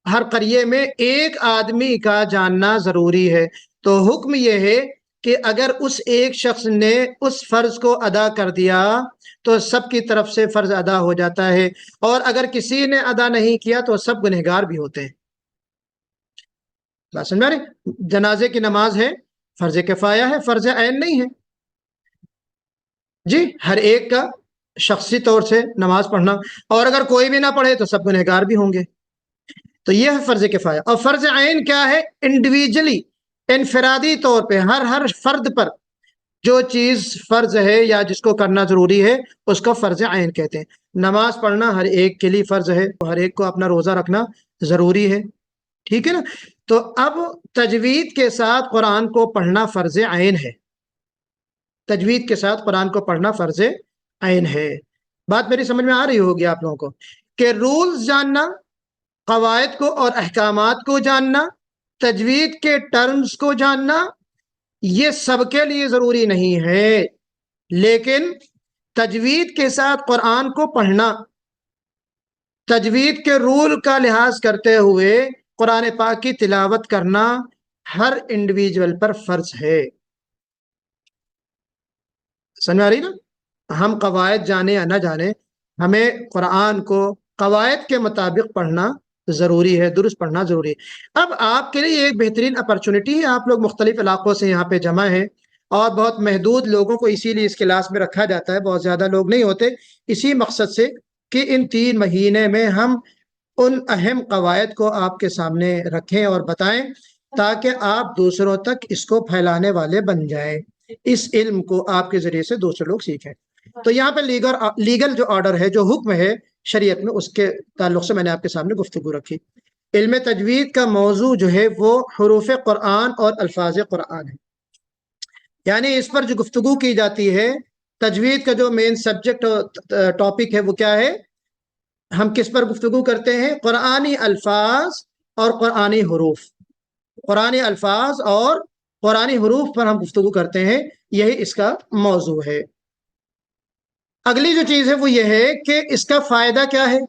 ہر قریے میں ایک آدمی کا جاننا ضروری ہے. تو حکم یہ ہے کہ اگر اس ایک شخص نے اس فرض کو ادا کر دیا تو سب کی طرف سے فرض ادا ہو جاتا ہے، اور اگر کسی نے ادا نہیں کیا تو سب گنہگار بھی ہوتے ہیں. بات سمجھ رہے؟ جنازے کی نماز ہے، فرض کفایہ ہے، فرض عین نہیں ہے. جی، ہر ایک کا شخصی طور سے نماز پڑھنا، اور اگر کوئی بھی نہ پڑھے تو سب گنہگار بھی ہوں گے. تو یہ ہے فرض کفایہ. اور فرض عین کیا ہے، انڈیویجلی، انفرادی طور پہ ہر فرد پر جو چیز فرض ہے یا جس کو کرنا ضروری ہے اس کو فرض عین کہتے ہیں. نماز پڑھنا ہر ایک کے لیے فرض ہے، ہر ایک کو اپنا روزہ رکھنا ضروری ہے. ٹھیک ہے نا. تو اب تجوید کے ساتھ قرآن کو پڑھنا فرض عین ہے، تجوید کے ساتھ قرآن کو پڑھنا فرض عین ہے. بات میری سمجھ میں آ رہی ہوگی آپ لوگوں کو کہ رولز جاننا، قواعد کو اور احکامات کو جاننا، تجوید کے ٹرمز کو جاننا، یہ سب کے لیے ضروری نہیں ہے، لیکن تجوید کے ساتھ قرآن کو پڑھنا، تجوید کے رول کا لحاظ کرتے ہوئے قرآن پاک کی تلاوت کرنا ہر انڈیویجول پر فرض ہے. سمجھ آ رہی نا؟ ہم قواعد جانے یا نہ جانے، ہمیں قرآن کو قواعد کے مطابق پڑھنا ضروری ہے، درست پڑھنا ضروری ہے. اب آپ کے لیے ایک بہترین اپرچونٹی ہے، آپ لوگ مختلف علاقوں سے یہاں پہ جمع ہیں، اور بہت محدود لوگوں کو اسی لیے اس کلاس میں رکھا جاتا ہے، بہت زیادہ لوگ نہیں ہوتے، اسی مقصد سے کہ ان 3 مہینے میں ہم ان اہم قواعد کو آپ کے سامنے رکھیں اور بتائیں تاکہ آپ دوسروں تک اس کو پھیلانے والے بن جائیں، اس علم کو آپ کے ذریعے سے دوسرے لوگ سیکھیں۔ تو یہاں پہ لیگل جو آرڈر ہے، جو حکم ہے شریعت میں، اس کے تعلق سے میں نے آپ کے سامنے گفتگو رکھی۔ علم تجوید کا موضوع جو ہے وہ حروف قرآن اور الفاظ قرآن ہے، یعنی اس پر جو گفتگو کی جاتی ہے، تجوید کا جو مین سبجیکٹ ٹاپک ہے وہ کیا ہے؟ ہم کس پر گفتگو کرتے ہیں؟ قرآنی الفاظ اور قرآنی حروف، قرآنی الفاظ اور قرآنی حروف پر ہم گفتگو کرتے ہیں، یہی اس کا موضوع ہے۔ اگلی جو چیز ہے وہ یہ ہے کہ اس کا فائدہ کیا ہے؟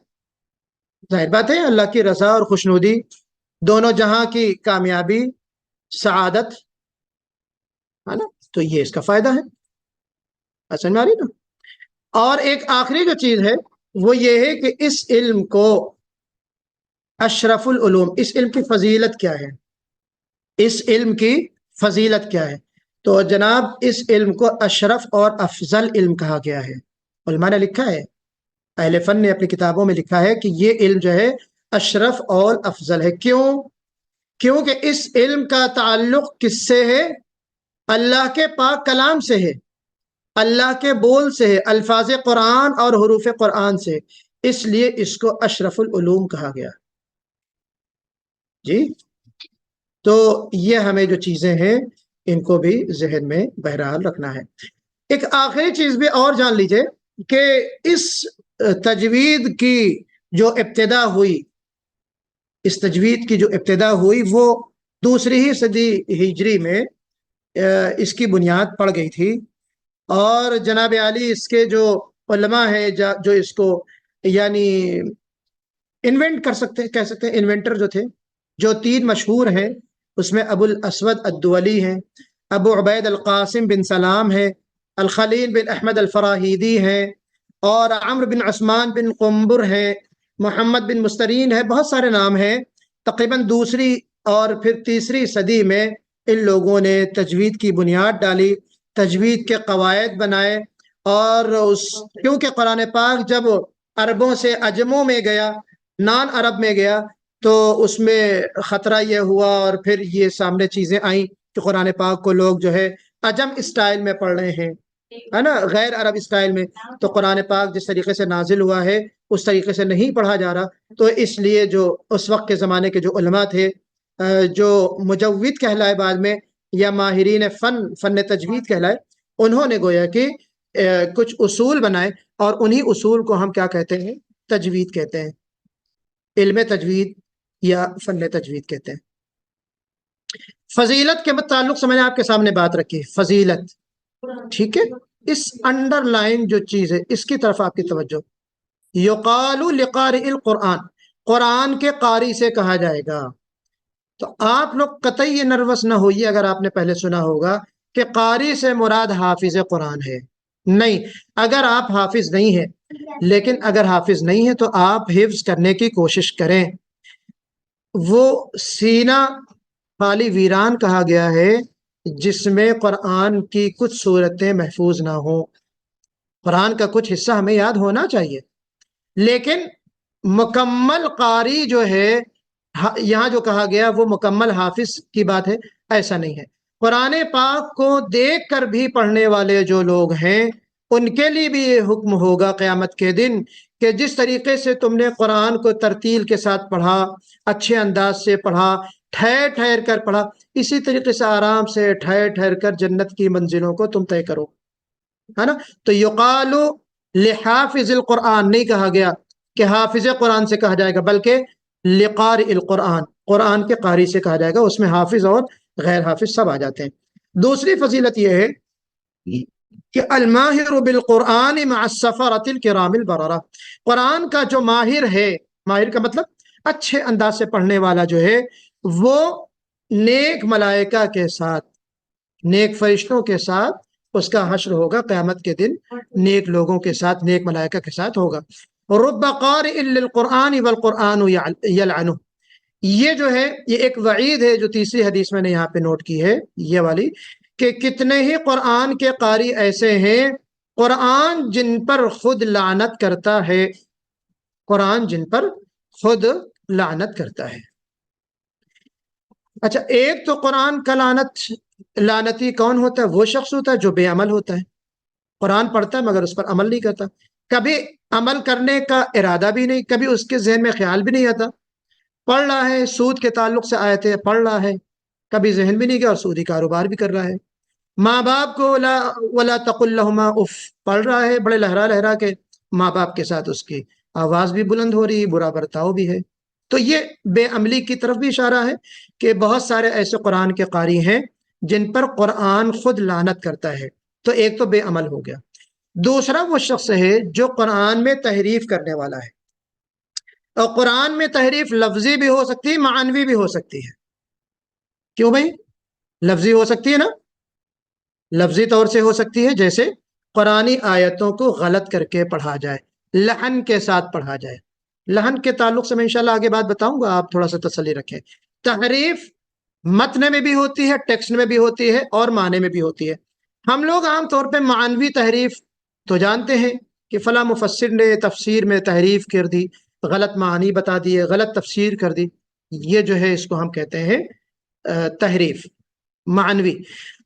ظاہر بات ہے اللہ کی رضا اور خوشنودی، دونوں جہاں کی کامیابی، سعادت، ہے نا؟ تو یہ اس کا فائدہ ہے، سمجھ میں آ رہی نا؟ اور ایک آخری جو چیز ہے وہ یہ ہے کہ اس علم کو اشرف العلوم، اس علم کی فضیلت کیا ہے؟ اس علم کی فضیلت کیا ہے؟ تو جناب اس علم کو اشرف اور افضل علم کہا گیا ہے۔ علماء نے لکھا ہے، اہل فن نے اپنی کتابوں میں لکھا ہے کہ یہ علم جو ہے اشرف اور افضل ہے۔ کیوں؟ کیونکہ اس علم کا تعلق کس سے ہے؟ اللہ کے پاک کلام سے ہے، اللہ کے بول سے ہے، الفاظ قرآن اور حروف قرآن سے، اس لیے اس کو اشرف العلوم کہا گیا۔ جی تو یہ ہمیں جو چیزیں ہیں ان کو بھی ذہن میں بہرحال رکھنا ہے۔ ایک آخری چیز بھی اور جان لیجئے کہ اس تجوید کی جو ابتدا ہوئی، اس تجوید کی جو ابتدا ہوئی وہ دوسری ہی صدی ہجری میں اس کی بنیاد پڑ گئی تھی، اور جناب عالی اس کے جو علماء ہیں جو اس کو یعنی انوینٹ کر سکتے ہیں، کہہ سکتے ہیں انوینٹر جو تھے، جو تین مشہور ہیں، اس میں ابو الاسود الدولی ہیں، ابو عبید القاسم بن سلام ہے، الخلیل بن احمد الفراہیدی ہیں، اور عمرو بن عثمان بن قنبر ہے، محمد بن مسترین ہے، بہت سارے نام ہیں۔ تقریباً دوسری اور پھر تیسری صدی میں ان لوگوں نے تجوید کی بنیاد ڈالی، تجوید کے قواعد بنائے، اور کیونکہ قرآن پاک جب عربوں سے عجموں میں گیا، نان عرب میں گیا، تو اس میں خطرہ یہ ہوا اور پھر یہ سامنے چیزیں آئیں کہ قرآن پاک کو لوگ جو ہے عجم اسٹائل میں پڑھ رہے ہیں، ہے نا، غیر عرب اسٹائل میں۔ تو قرآن پاک جس طریقے سے نازل ہوا ہے اس طریقے سے نہیں پڑھا جا رہا، تو اس لیے جو اس وقت کے زمانے کے جو علماء تھے، جو مجود کہلائے بعد میں، یا ماہرین فن تجوید کہلائے، انہوں نے گویا کہ کچھ اصول بنائے، اور انہی اصول کو ہم کیا کہتے ہیں؟ تجوید کہتے ہیں، علم تجوید یا فن تجوید کہتے ہیں۔ فضیلت کے تعلق سے میں نے آپ کے سامنے بات رکھی، فضیلت، ٹھیک ہے؟ اس انڈر لائن جو چیز ہے اس کی طرف آپ کی توجہ۔ یقال لقارئ القرآن، قرآن کے قاری سے کہا جائے گا۔ تو آپ لوگ قطعی نروس نہ ہوئیے اگر آپ نے پہلے سنا ہوگا کہ قاری سے مراد حافظ قرآن ہے، نہیں۔ اگر آپ حافظ نہیں ہیں، لیکن اگر حافظ نہیں ہے تو آپ حفظ کرنے کی کوشش کریں۔ وہ سینہ خالی ویران کہا گیا ہے جس میں قرآن کی کچھ صورتیں محفوظ نہ ہوں۔ قرآن کا کچھ حصہ ہمیں یاد ہونا چاہیے، لیکن مکمل قاری جو ہے، یہاں جو کہا گیا وہ مکمل حافظ کی بات ہے، ایسا نہیں ہے۔ قرآن پاک کو دیکھ کر بھی پڑھنے والے جو لوگ ہیں ان کے لیے بھی یہ حکم ہوگا قیامت کے دن کہ جس طریقے سے تم نے قرآن کو ترتیل کے ساتھ پڑھا، اچھے انداز سے پڑھا، ٹھہر ٹھہر کر پڑھا، اسی طریقے سے آرام سے ٹھہر ٹھہر کر جنت کی منزلوں کو تم طے کرو، ہے نا۔ تو یقال لحافظ القرآن نہیں کہا گیا کہ حافظ قرآن سے کہا جائے گا، بلکہ لقارئ القرآن، قرآن کے قاری سے کہا جائے گا، اس میں حافظ اور غیر حافظ سب آ جاتے ہیں۔ دوسری فضیلت یہ ہے کہ الماہر بالقرآن مع السفرۃ الکرام البررہ، قرآن کا جو ماہر ہے، ماہر کا مطلب اچھے انداز سے پڑھنے والا جو ہے، وہ نیک ملائکہ کے ساتھ، نیک فرشتوں کے ساتھ اس کا حشر ہوگا قیامت کے دن، نیک لوگوں کے ساتھ، نیک ملائکہ کے ساتھ ہوگا۔ رب قارئ للقرآن والقرآن یلعنہ، یہ جو ہے یہ ایک وعید ہے جو تیسری حدیث میں نے یہاں پہ نوٹ کی ہے، یہ والی، کہ کتنے ہی قرآن کے قاری ایسے ہیں قرآن جن پر خود لعنت کرتا ہے، قرآن جن پر خود لعنت کرتا ہے۔ اچھا، ایک تو قرآن کا لعنتی کون ہوتا ہے؟ وہ شخص ہوتا ہے جو بے عمل ہوتا ہے، قرآن پڑھتا ہے مگر اس پر عمل نہیں کرتا، کبھی عمل کرنے کا ارادہ بھی نہیں، کبھی اس کے ذہن میں خیال بھی نہیں آتا، پڑھ رہا ہے سود کے تعلق سے آیتیں پڑھ رہا ہے، کبھی ذہن بھی نہیں گیا اور سودی کاروبار بھی کر رہا ہے، ماں باپ کو ولا تقل لہما اف پڑھ رہا ہے، بڑے لہرا لہرا کے ماں باپ کے ساتھ اس کی آواز بھی بلند ہو رہی، برا برتاؤ بھی ہے۔ تو یہ بے عملی کی طرف بھی اشارہ ہے کہ بہت سارے ایسے قرآن کے قاری ہیں جن پر قرآن خود لعنت کرتا ہے۔ تو ایک تو بے عمل ہو گیا، دوسرا وہ شخص ہے جو قرآن میں تحریف کرنے والا ہے، اور قرآن میں تحریف لفظی بھی ہو سکتی ہے، معنوی بھی ہو سکتی ہے۔ کیوں بھائی؟ لفظی ہو سکتی ہے نا، لفظی طور سے ہو سکتی ہے، جیسے قرآنی آیتوں کو غلط کر کے پڑھا جائے، لحن کے ساتھ پڑھا جائے۔ لحن کے تعلق سے میں انشاءاللہ آگے بات بتاؤں گا، آپ تھوڑا سا تسلی رکھیں۔ تحریف متن میں بھی ہوتی ہے، ٹیکسٹ میں بھی ہوتی ہے، اور معنی میں بھی ہوتی ہے۔ ہم لوگ عام طور پہ معنوی تحریف تو جانتے ہیں کہ فلاں مفسر نے تفسیر میں تحریف کر دی، غلط معنی بتا دیے، غلط تفسیر کر دی، یہ جو ہے اس کو ہم کہتے ہیں تحریف معنوی۔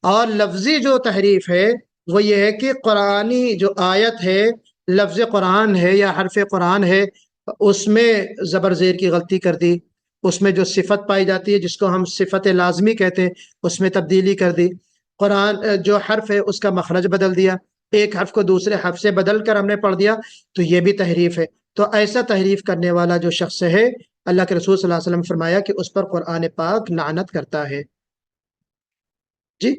اور لفظی جو تحریف ہے وہ یہ ہے کہ قرآنی جو آیت ہے، لفظ قرآن ہے یا حرف قرآن ہے، اس میں زبر زیر کی غلطی کر دی، اس میں جو صفت پائی جاتی ہے جس کو ہم صفت لازمی کہتے ہیں اس میں تبدیلی کر دی، قرآن جو حرف ہے اس کا مخرج بدل دیا، ایک حرف کو دوسرے حرف سے بدل کر ہم نے پڑھ دیا، تو یہ بھی تحریف ہے۔ تو ایسا تحریف کرنے والا جو شخص ہے، اللہ کے رسول صلی اللہ علیہ وسلم فرمایا کہ اس پر قرآن پاک لعنت کرتا ہے۔ جی،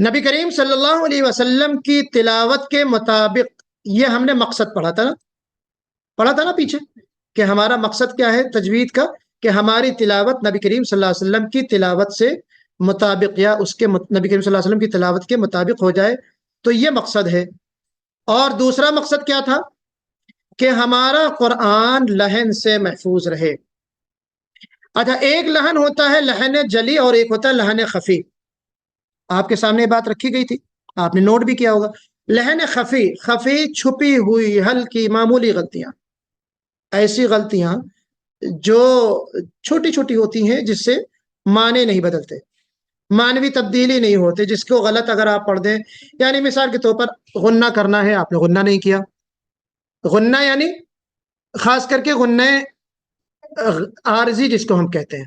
نبی کریم صلی اللہ علیہ وسلم کی تلاوت کے مطابق، یہ ہم نے مقصد پڑھا تھا نا پیچھے، کہ ہمارا مقصد کیا ہے تجوید کا، کہ ہماری تلاوت نبی کریم صلی اللہ علیہ وسلم کی تلاوت سے مطابق، یا اس کے نبی کریم صلی اللہ علیہ وسلم کی تلاوت کے مطابق ہو جائے، تو یہ مقصد ہے۔ اور دوسرا مقصد کیا تھا؟ کہ ہمارا قرآن لحن سے محفوظ رہے۔ اچھا، ایک لحن ہوتا ہے لحن جلی اور ایک ہوتا ہے لحن خفی۔ آپ کے سامنے بات رکھی گئی تھی، آپ نے نوٹ بھی کیا ہوگا۔ لحن خفی چھپی ہوئی ہلکی معمولی غلطیاں، ایسی غلطیاں جو چھوٹی چھوٹی ہوتی ہیں جس سے معنی نہیں بدلتے، معنوی تبدیلی نہیں ہوتے، جس کو غلط اگر آپ پڑھ دیں، یعنی مثال کے طور پر غنہ کرنا ہے، آپ نے غنہ نہیں کیا۔ غنہ یعنی خاص کر کے غنہ عارضی جس کو ہم کہتے ہیں،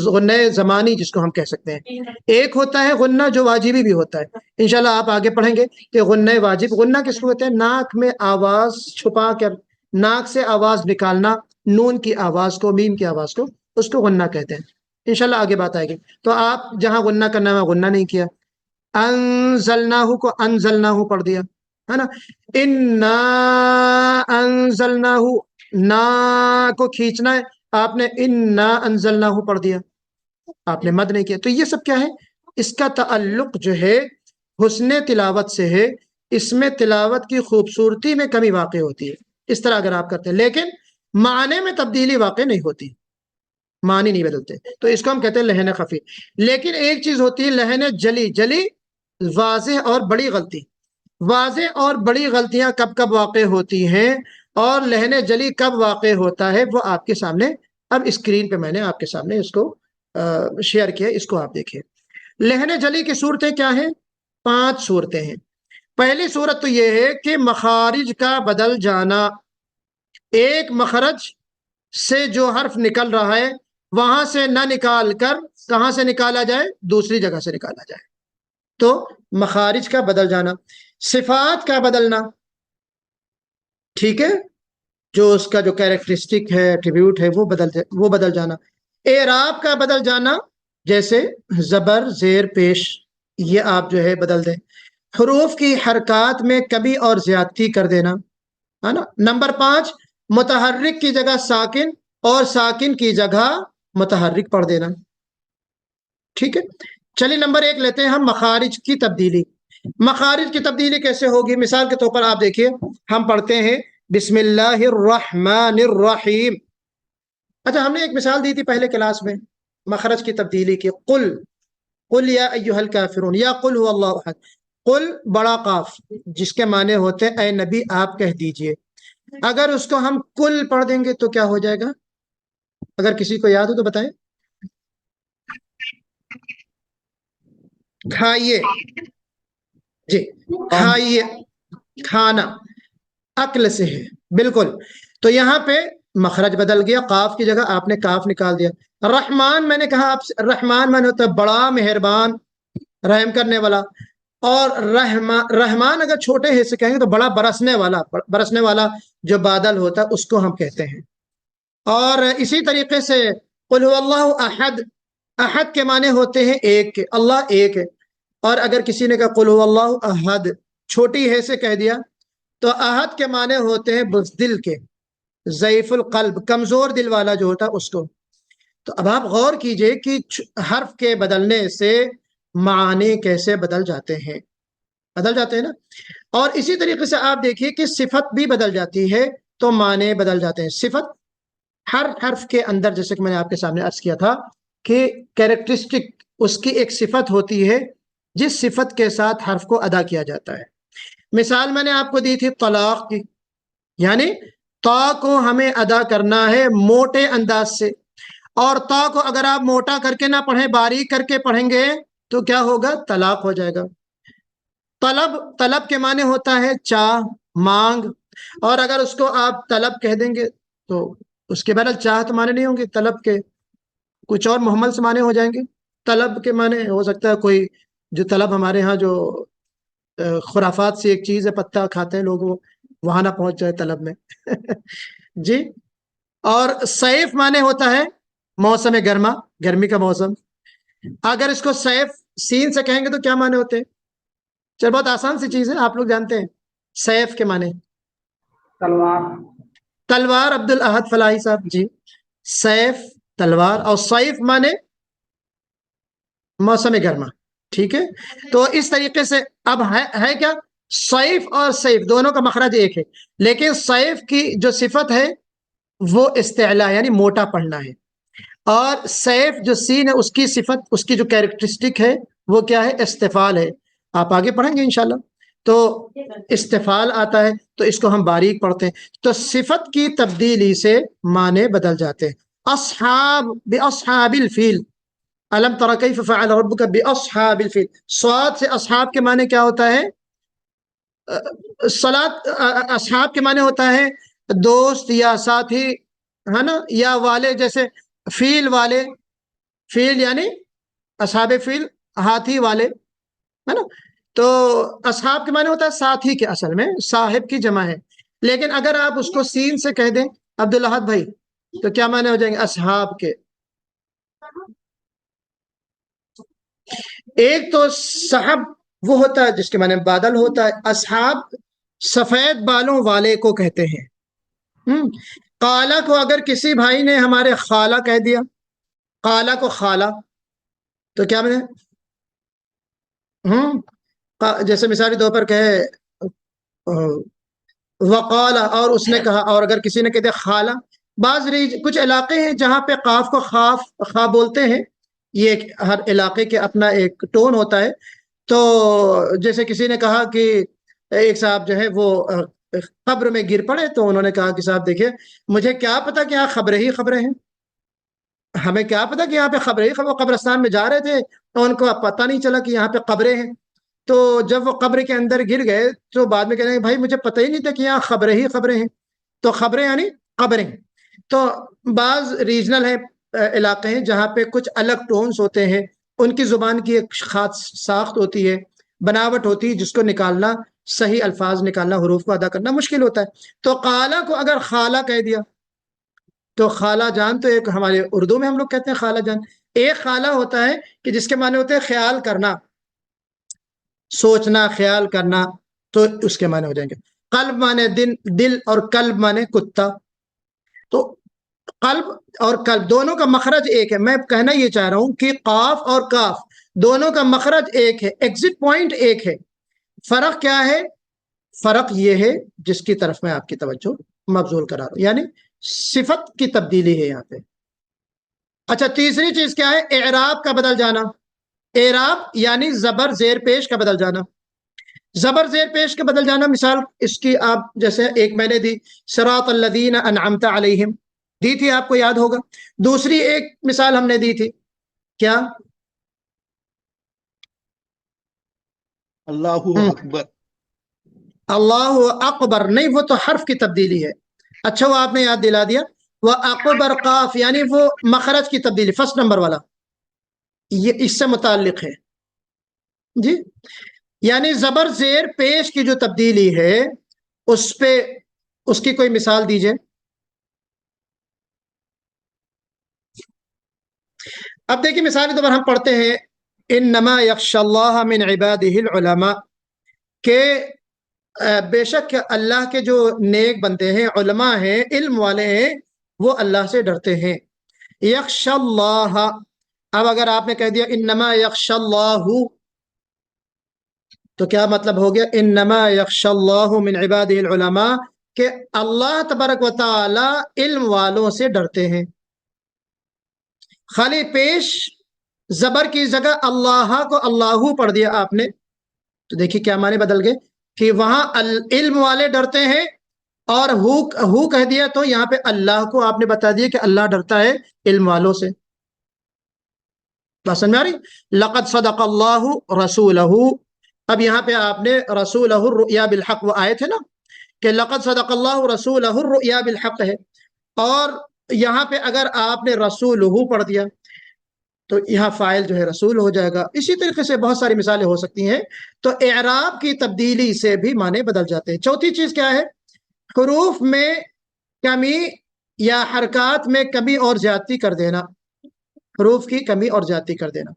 غنہ زمانی جس کو ہم کہہ سکتے ہیں۔ ایک ہوتا ہے غنہ جو واجبی بھی ہوتا ہے، انشاءاللہ آپ آگے پڑھیں گے کہ غنہ واجب، غنہ کس کو کہتے ہیں؟ ناک میں آواز چھپا کر، ناک سے آواز نکالنا، نون کی آواز کو، میم کی آواز کو، اس کو غنہ کہتے ہیں۔ انشاءاللہ آگے بات آئے گی۔ تو آپ جہاں غنہ کرنا ہے غنہ نہیں کیا، انزلناہ کو انزلناہ پڑھ دیا، ہے نا۔ انا انزلناہ، نا کو کھینچنا ہے، آپ نے انا انزلناہ پڑھ دیا، آپ نے مد نہیں کیا۔ تو یہ سب کیا ہے؟ اس کا تعلق جو ہے حسن تلاوت سے ہے، اس میں تلاوت کی خوبصورتی میں کمی واقع ہوتی ہے، اس طرح اگر آپ کرتے ہیں، لیکن معنی میں تبدیلی واقع نہیں ہوتی، معنی نہیں بدلتے، تو اس کو ہم کہتے ہیں لحن خفی۔ لیکن ایک چیز ہوتی ہے لحن جلی، جلی واضح اور بڑی غلطی۔ واضح اور بڑی غلطیاں کب کب واقع ہوتی ہیں اور لحن جلی کب واقع ہوتا ہے، وہ آپ کے سامنے اب اسکرین پہ میں نے آپ کے سامنے اس کو شیئر کیا، اس کو آپ دیکھیں۔ لحن جلی کی صورتیں کیا ہیں؟ 5 صورتیں ہیں۔ پہلی صورت تو یہ ہے کہ مخارج کا بدل جانا، ایک مخرج سے جو حرف نکل رہا ہے وہاں سے نہ نکال کر کہاں سے نکالا جائے؟ دوسری جگہ سے نکالا جائے، تو مخارج کا بدل جانا۔ صفات کا بدلنا، ٹھیک ہے، جو اس کا جو کیریکٹرسٹک ہے، ایٹریبیوٹ ہے، وہ بدل جانا۔ اعراب کا بدل جانا، جیسے زبر زیر پیش، یہ آپ جو ہے بدل دیں۔ حروف کی حرکات میں کمی اور زیادتی کر دینا، ہے نا۔ نمبر 5، متحرک کی جگہ ساکن اور ساکن کی جگہ متحرک پڑھ دینا، ٹھیک ہے۔ چلیے نمبر 1 لیتے ہیں ہم، مخارج کی تبدیلی۔ مخارج کی تبدیلی کیسے ہوگی؟ مثال کے طور پر آپ دیکھیے، ہم پڑھتے ہیں بسم اللہ الرحمن الرحیم۔ اچھا، ہم نے ایک مثال دی تھی پہلے کلاس میں مخرج کی تبدیلی کی، قل یا ایھا الکافرون، یا قل هو اللہ احد۔ قل بڑا قاف جس کے معنی ہوتے ہیں اے نبی آپ کہہ دیجئے، اگر اس کو ہم کل پڑھ دیں گے تو کیا ہو جائے گا؟ اگر کسی کو یاد ہو تو بتائیں. کھائیے، جی کھائیے، کھانا عقل سے ہے، بالکل. تو یہاں پہ مخرج بدل گیا، قاف کی جگہ آپ نے کاف نکال دیا. رحمان میں نے کہا آپ سے، رحمان میں نے ہوتا ہے بڑا مہربان، رحم کرنے والا. اور رحمان اگر چھوٹے ہے سے کہیں گے تو بڑا برسنے والا، برسنے والا جو بادل ہوتا ہے اس کو ہم کہتے ہیں. اور اسی طریقے سے قل هو اللہ احد، احد کے معنی ہوتے ہیں ایک کے، اللہ ایک ہے. اور اگر کسی نے کہا قل هو اللہ احد، چھوٹی ہے سے کہہ دیا، تو احد کے معنی ہوتے ہیں بزدل کے، ضعیف القلب، کمزور دل والا جو ہوتا ہے اس کو. تو اب آپ غور کیجئے کہ حرف کے بدلنے سے معنی کیسے بدل جاتے ہیں، بدل جاتے ہیں نا. اور اسی طریقے سے آپ دیکھیے کہ صفت بھی بدل جاتی ہے تو معنی بدل جاتے ہیں. صفت ہر حرف کے اندر، جیسے کہ میں نے آپ کے سامنے عرض کیا تھا کہ کیریکٹرسٹک اس کی ایک صفت ہوتی ہے جس صفت کے ساتھ حرف کو ادا کیا جاتا ہے. مثال میں نے آپ کو دی تھی طلاق کی، یعنی تا کو ہمیں ادا کرنا ہے موٹے انداز سے، اور تا کو اگر آپ موٹا کر کے نہ پڑھیں، باریک کر کے پڑھیں گے تو کیا ہوگا؟ طلاق ہو جائے گا. طلب، طلب کے معنی ہوتا ہے چاہ، مانگ، اور اگر اس کو آپ طلب کہہ دیں گے تو اس کے بعد چاہ تو معنی نہیں ہوں گے طلب کے، کچھ اور محمل سے معنی ہو جائیں گے. طلب کے معنی ہو سکتا ہے کوئی جو طلب ہمارے ہاں جو خرافات سے ایک چیز ہے، پتہ کھاتے ہیں لوگ، وہ وہاں نہ پہنچ جائے طلب میں. جی. اور سیف معنی ہوتا ہے موسم گرما، گرمی کا موسم. اگر اس کو سیف سین سے کہیں گے تو کیا معنی ہوتے ہیں؟ چل بہت آسان سی چیز ہے، آپ لوگ جانتے ہیں. سیف کے معنی تلوار. تلوار. عبد الاحد فلاحی صاحب، جی سیف تلوار. اور سیف معنی موسم گرما. ٹھیک ہے. تو اس طریقے سے اب ہے کیا؟ سیف اور سیف دونوں کا مخرج ایک ہے، لیکن سیف کی جو صفت ہے وہ استعلا یعنی موٹا پڑھنا ہے، اور سیف جو سین ہے اس کی صفت، اس کی جو کیریکٹرسٹک ہے وہ کیا ہے؟ استفال ہے. آپ آگے پڑھیں گے انشاءاللہ. تو استفال آتا ہے تو اس کو ہم باریک پڑھتے ہیں. تو صفت کی تبدیلی سے معنی بدل جاتے ہیں. اصحاب، باصحاب الفیل، الم تر کیف فعل ربک باصحاب الفیل. صاد سے اصحاب کے معنی کیا ہوتا ہے؟ صلات. اصحاب کے معنی ہوتا ہے دوست یا ساتھی، ہے نا، یا والے. جیسے فیل والے، فیل یعنی اصحاب فیل، ہاتھی والے، ہے نا. تو اصحاب کے معنی ہوتا ہے ساتھی کے، اصل میں صاحب کی جمع ہے. لیکن اگر آپ اس کو سین سے کہہ دیں عبدالاحد بھائی تو کیا معنی ہو جائیں گے؟ اصحاب کے. ایک تو صحب وہ ہوتا ہے جس کے معنی بادل ہوتا ہے، اصحاب سفید بالوں والے کو کہتے ہیں. قالا کو اگر کسی بھائی نے ہمارے خالہ کہہ دیا، قالا کو خالہ، تو کیا معنی؟ جیسے مثالی طور پر کہے وقالا، اور اس نے کہا. اور اگر کسی نے کہہ دیا خالہ، بعض کچھ علاقے ہیں جہاں پہ قاف کو خاف خا بولتے ہیں، یہ ہر علاقے کے اپنا ایک ٹون ہوتا ہے. تو جیسے کسی نے کہا کہ ایک صاحب جو ہے وہ قبر میں گر پڑے، تو انہوں نے کہا کہ صاحب دیکھیے مجھے کیا پتا کہ یہاں خبریں ہی خبریں ہیں، ہمیں کیا پتا کہ یہاں پہ خبریں ہی خبریں. قبرستان میں جا رہے تھے تو ان کو پتہ نہیں چلا کہ یہاں پہ قبریں ہیں. تو جب وہ قبر کے اندر گر گئے تو بعد میں کہنے بھائی مجھے پتہ ہی نہیں تھا کہ یہاں خبریں ہی خبریں ہیں. تو خبریں یعنی قبریں. تو بعض ریجنل ہیں علاقے ہیں جہاں پہ کچھ الگ ٹونز ہوتے ہیں، ان کی زبان کی ایک خاص ساخت ہوتی ہے، بناوٹ ہوتی ہے، جس کو نکالنا، صحیح الفاظ نکالنا، حروف کو ادا کرنا مشکل ہوتا ہے. تو قالا کو اگر خالہ کہہ دیا تو خالہ جان، تو ایک ہمارے اردو میں ہم لوگ کہتے ہیں خالہ جان. ایک خالہ ہوتا ہے کہ جس کے معنی ہوتے ہیں خیال کرنا، سوچنا، خیال کرنا، تو اس کے معنی ہو جائیں گے. قلب معنی دل، اور قلب معنی کتا. تو قلب اور قلب دونوں کا مخرج ایک ہے. میں کہنا یہ چاہ رہا ہوں کہ قاف اور کاف دونوں کا مخرج ایک ہے، ایگزٹ پوائنٹ ایک ہے. فرق کیا ہے؟ فرق یہ ہے جس کی طرف میں آپ کی توجہ مبذول کرا رہا ہوں، یعنی صفت کی تبدیلی ہے یہاں پہ. اچھا، تیسری چیز کیا ہے؟ اعراب کا بدل جانا. اعراب یعنی زبر زیر پیش کا بدل جانا. زبر زیر پیش کے بدل جانا، مثال اس کی آپ جیسے ایک میں نے دی صراط الذین انعمت علیہم دی تھی، آپ کو یاد ہوگا. دوسری ایک مثال ہم نے دی تھی کیا؟ اللہ اکبر. اللہ اکبر نہیں، وہ تو حرف کی تبدیلی ہے. اچھا وہ آپ نے یاد دلا دیا. وہ اکبر قاف یعنی وہ مخرج کی تبدیلی، فرسٹ نمبر والا، یہ اس سے متعلق ہے جی. یعنی زبر زیر پیش کی جو تبدیلی ہے اس پہ اس کی کوئی مثال دیجئے. اب دیکھیں مثال کے طور پر ہم پڑھتے ہیں انما یخشی اللہ من عبادہ العلماء، کہ بے شک اللہ کے جو نیک بندے ہیں، علماء ہیں، علم والے ہیں، وہ اللہ سے ڈرتے ہیں. یخشی اللہ، اب اگر آپ نے کہہ دیا انما یخشی اللہ تو کیا مطلب ہو گیا؟ انما یخشی اللہ من عبادہ العلماء، کہ اللہ تبارک و تعالی علم والوں سے ڈرتے ہیں. خالی پیش زبر کی جگہ اللہ کو اللہ پڑھ دیا آپ نے، تو دیکھیے کیا معنی بدل گئے کہ وہاں علم والے ڈرتے ہیں، اور ہو کہہ دیا تو یہاں پہ اللہ کو آپ نے بتا دیا کہ اللہ ڈرتا ہے علم والوں سے. بات سمجھ آ رہی؟ لقد صدق اللہ رسولہ، اب یہاں پہ آپ نے رسولہ الرؤیا بالحق، وہ آئے تھے نا کہ لقد صدق اللہ رسولہ الرؤیا بالحق ہے، اور یہاں پہ اگر آپ نے رسولہ پڑھ دیا تو یہاں فاعل جو ہے رسول ہو جائے گا. اسی طریقے سے بہت ساری مثالیں ہو سکتی ہیں. تو اعراب کی تبدیلی سے بھی معنی بدل جاتے ہیں. چوتھی چیز کیا ہے؟ حروف میں کمی یا حرکات میں کمی اور زیادتی کر دینا، حروف کی کمی اور زیادتی کر دینا.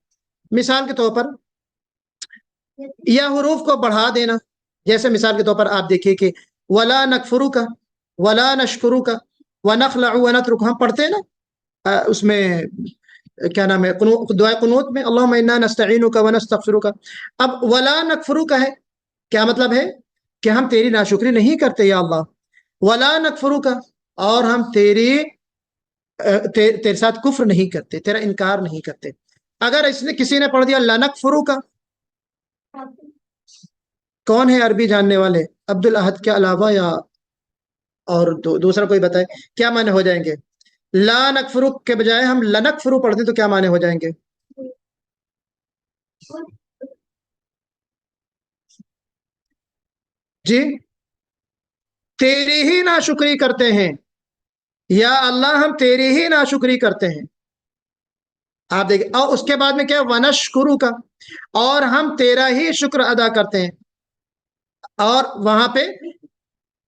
مثال کے طور پر یا حروف کو بڑھا دینا، جیسے مثال کے طور پر آپ دیکھیے کہ ولا نکفرو کا، ولا نشکرو کا، ونخلع ونترک، ہم پڑھتے ہیں نا اس میں کیا نام ہے دعائے قنوت میں اللہم انا نستعینک ونستغفرک. اب ولا نکفرک ہے، کیا مطلب ہے؟ کہ ہم تیری ناشکری نہیں کرتے یا اللہ. ولا نکفرک، اور ہم تیرے ساتھ کفر نہیں کرتے، تیرا انکار نہیں کرتے. اگر اس نے کسی نے پڑھ دیا لنکفرک، کون ہے عربی جاننے والے عبد الاحد کے علاوہ یا اور دوسرا کوئی بتائے کیا معنی ہو جائیں گے؟ لا نکفرو کے بجائے ہم لنکفرو پڑھ دیں تو کیا معنی ہو جائیں گے؟ جی تیری ہی ناشکری کرتے ہیں یا اللہ، ہم تیری ہی ناشکری کرتے ہیں. آپ دیکھیں، اور اس کے بعد میں کیا؟ ونشکرو کا، اور ہم تیرا ہی شکر ادا کرتے ہیں. اور وہاں پہ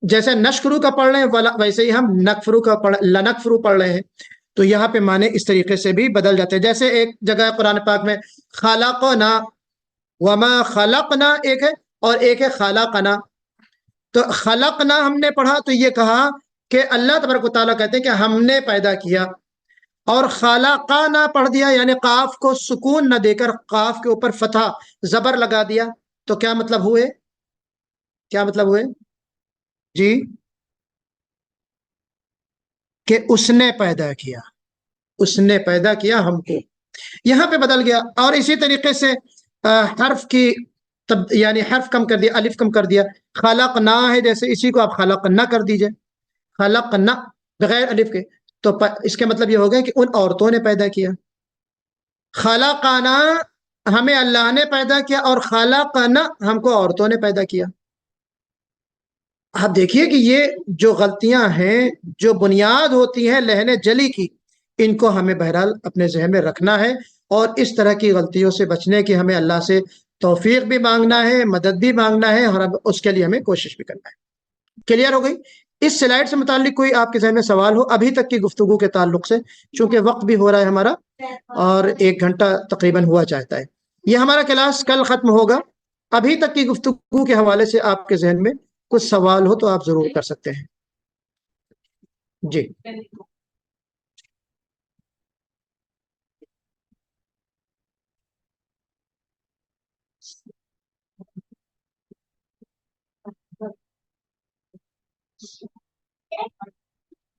جیسے نشکرو کا پڑھ رہے ہیں ویسے ہی ہم نکفرو کا لنکفرو پڑھ رہے ہیں. تو یہاں پہ معنی اس طریقے سے بھی بدل جاتے ہیں. جیسے ایک جگہ قرآن پاک میں خلقنا، وما خلقنا ایک ہے، اور ایک ہے خلقنا. تو خلقنا ہم نے پڑھا تو یہ کہا کہ اللہ تبارک و تعالیٰ کہتے ہیں کہ ہم نے پیدا کیا، اور خلقنا پڑھ دیا یعنی قاف کو سکون نہ دے کر قاف کے اوپر فتح زبر لگا دیا، تو کیا مطلب ہوئے؟ کیا مطلب ہوئے جی؟ کہ اس نے پیدا کیا، اس نے پیدا کیا ہم کو. یہاں پہ بدل گیا. اور اسی طریقے سے حرف کی یعنی حرف کم کر دیا، الف کم کر دیا. خلقنا ہے جیسے اسی کو آپ خلقنا کر دیجئے، خلقنا بغیر الف کے، تو اس کے مطلب یہ ہو گیا کہ ان عورتوں نے پیدا کیا. خلقنا ہمیں اللہ نے پیدا کیا، اور خلقنا ہم کو عورتوں نے پیدا کیا. آپ دیکھیے کہ یہ جو غلطیاں ہیں، جو بنیاد ہوتی ہیں لہن جلی کی، ان کو ہمیں بہرحال اپنے ذہن میں رکھنا ہے، اور اس طرح کی غلطیوں سے بچنے کی ہمیں اللہ سے توفیق بھی مانگنا ہے، مدد بھی مانگنا ہے، اور اس کے لیے ہمیں کوشش بھی کرنا ہے. کلیئر ہو گئی؟ اس سلائیڈ سے متعلق کوئی آپ کے ذہن میں سوال ہو ابھی تک کی گفتگو کے تعلق سے؟ چونکہ وقت بھی ہو رہا ہے ہمارا اور 1 گھنٹہ تقریباً ہوا چاہتا ہے. یہ ہمارا کلاس کل ختم ہوگا. ابھی تک کی گفتگو کے حوالے سے آپ کے ذہن میں کچھ سوال ہو تو آپ ضرور کر سکتے ہیں. جی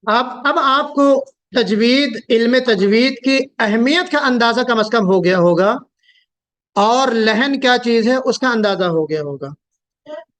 اب آپ کو تجوید، علم تجوید کی اہمیت کا اندازہ کم از کم ہو گیا ہوگا، اور لہن کیا چیز ہے اس کا اندازہ ہو گیا ہوگا.